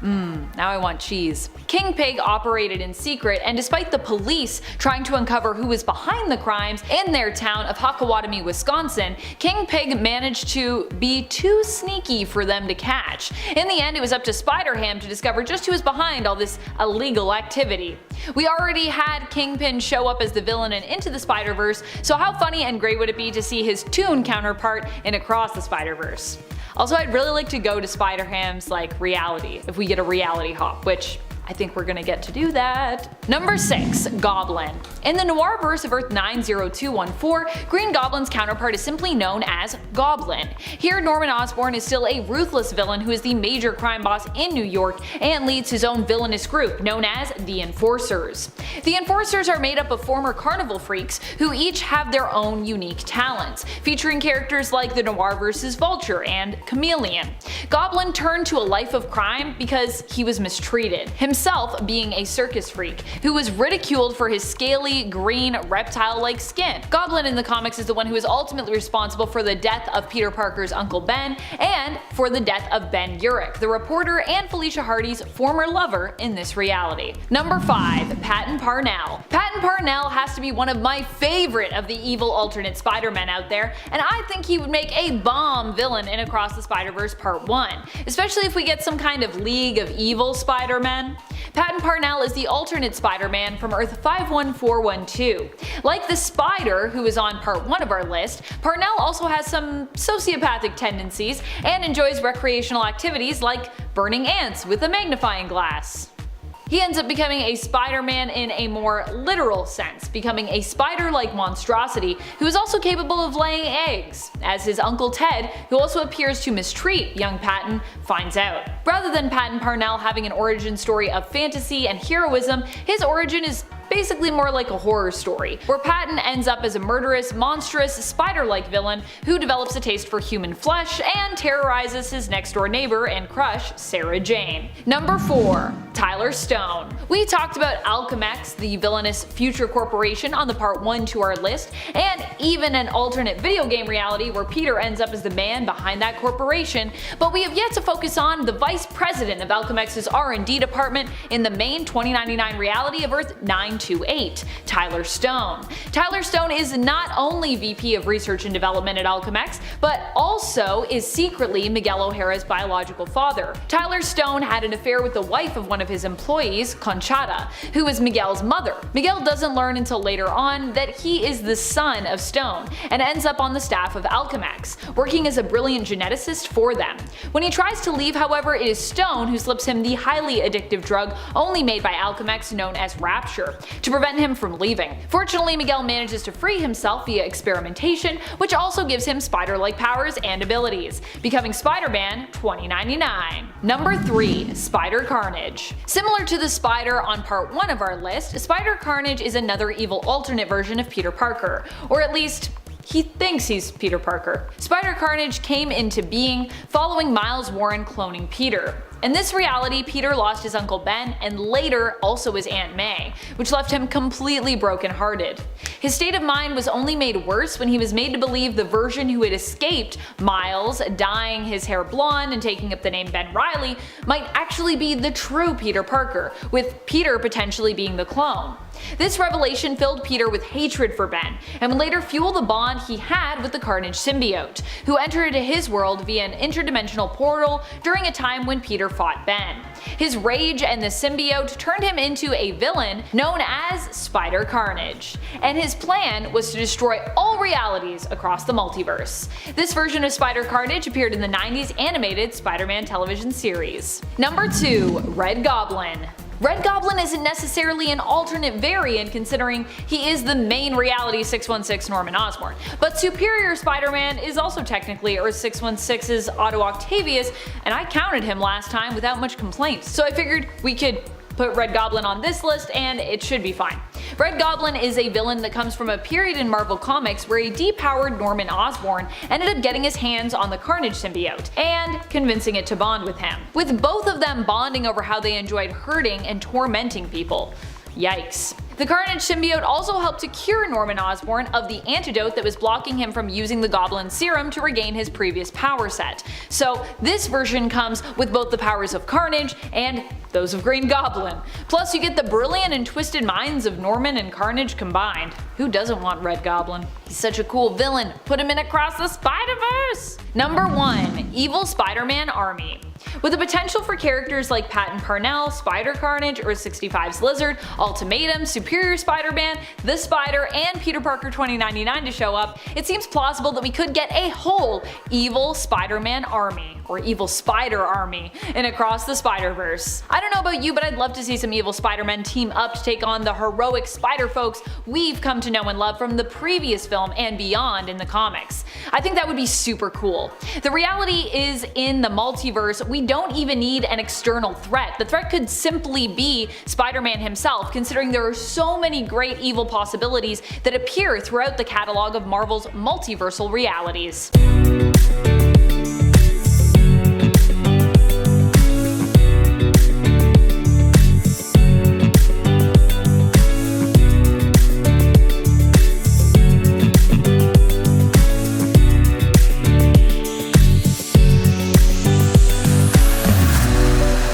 Now I want cheese. King Pig operated in secret, and despite the police trying to uncover who was behind the crimes in their town of Hakawatami, Wisconsin, King Pig managed to be too sneaky for them to catch. In the end, it was up to Spider-Ham to discover just who was behind all this illegal activity. We already had Kingpin show up as the villain in Into the Spider-Verse, so how funny and great would it be to see his Toon counterpart in Across the Spider-Verse? Also, I'd really like to go to Spider-Ham's reality, if we get a reality hop, which I think we're gonna get to do that. Number 6. Goblin. In the Noirverse of Earth 90214, Green Goblin's counterpart is simply known as Goblin. Here, Norman Osborn is still a ruthless villain who is the major crime boss in New York and leads his own villainous group known as the Enforcers. The Enforcers are made up of former carnival freaks who each have their own unique talents, featuring characters like the Noirverse's Vulture and Chameleon. Goblin turned to a life of crime because he was mistreated, himself being a circus freak who was ridiculed for his scaly, green, reptile-like skin. Goblin in the comics is the one who is ultimately responsible for the death of Peter Parker's Uncle Ben and for the death of Ben Urich, the reporter and Felicia Hardy's former lover in this reality. Number 5. Patton Parnell. Patton Parnell has to be one of my favorite of the evil alternate Spider-Men out there, and I think he would make a bomb villain in Across the Spider-Verse Part 1, especially if we get some kind of League of Evil Spider-Men. Patton Parnell is the alternate Spider-Man from Earth 51412. Like the Spider, who is on Part 1 of our list, Parnell also has some sociopathic tendencies and enjoys recreational activities like burning ants with a magnifying glass. He ends up becoming a Spider-Man in a more literal sense, becoming a spider-like monstrosity who is also capable of laying eggs, as his Uncle Ted, who also appears to mistreat young Patton, finds out. Rather than Patton Parnell having an origin story of fantasy and heroism, his origin is basically more like a horror story, where Patton ends up as a murderous, monstrous, spider-like villain who develops a taste for human flesh and terrorizes his next-door neighbor and crush, Sarah Jane. Number 4. Tyler Stone. We talked about Alchemex, the villainous future corporation, on the part 1 to our list, and even an alternate video game reality where Peter ends up as the man behind that corporation, but we have yet to focus on the vice president of Alchemex's R&D department in the main 2099 reality of Earth 928, Tyler Stone. Tyler Stone is not only VP of Research and Development at Alchemex, but also is secretly Miguel O'Hara's biological father. Tyler Stone had an affair with the wife of one of his employees, Conchata, who is Miguel's mother. Miguel doesn't learn until later on that he is the son of Stone, and ends up on the staff of Alchemex, working as a brilliant geneticist for them. When he tries to leave, however, it is Stone who slips him the highly addictive drug only made by Alchemex known as Rapture, to prevent him from leaving. Fortunately, Miguel manages to free himself via experimentation, which also gives him spider-like powers and abilities, becoming Spider-Man 2099. Number 3. Spider Carnage. Similar to the Spider on part 1 of our list, Spider Carnage is another evil alternate version of Peter Parker, or at least he thinks he's Peter Parker. Spider Carnage came into being following Miles Warren cloning Peter. In this reality, Peter lost his Uncle Ben and later also his Aunt May, which left him completely brokenhearted. His state of mind was only made worse when he was made to believe the version who had escaped Miles, dyeing his hair blonde and taking up the name Ben Reilly, might actually be the true Peter Parker, with Peter potentially being the clone. This revelation filled Peter with hatred for Ben, and would later fuel the bond he had with the Carnage symbiote, who entered into his world via an interdimensional portal during a time when Peter fought Ben. His rage and the symbiote turned him into a villain known as Spider Carnage, and his plan was to destroy all realities across the multiverse. This version of Spider Carnage appeared in the 90s animated Spider-Man television series. Number 2. Red Goblin. Red Goblin isn't necessarily an alternate variant considering he is the main reality 616 Norman Osborn, but Superior Spider-Man is also technically Earth 616's Otto Octavius, and I counted him last time without much complaint, so I figured we could put Red Goblin on this list and it should be fine. Red Goblin is a villain that comes from a period in Marvel Comics where a depowered Norman Osborn ended up getting his hands on the Carnage symbiote and convincing it to bond with him, with both of them bonding over how they enjoyed hurting and tormenting people. Yikes. The Carnage symbiote also helped to cure Norman Osborn of the antidote that was blocking him from using the Goblin serum to regain his previous power set. So this version comes with both the powers of Carnage and those of Green Goblin. Plus you get the brilliant and twisted minds of Norman and Carnage combined. Who doesn't want Red Goblin? He's such a cool villain. Put him in Across the Spider-Verse! Number 1. Evil Spider-Man Army. With the potential for characters like Patton Parnell, Spider Carnage, Earth 65's Lizard, Ultimatum, Superior Spider-Man, The Spider, and Peter Parker 2099 to show up, it seems plausible that we could get a whole Evil Spider-Man Army, or Evil Spider Army, in Across the Spider-Verse. I don't know about you, but I'd love to see some Evil Spider-Men team up to take on the heroic Spider-Folks we've come to know and love from the previous film and beyond in the comics. I think that would be super cool. The reality is, in the multiverse, we don't even need an external threat. The threat could simply be Spider-Man himself, considering there are so many great evil possibilities that appear throughout the catalog of Marvel's multiversal realities.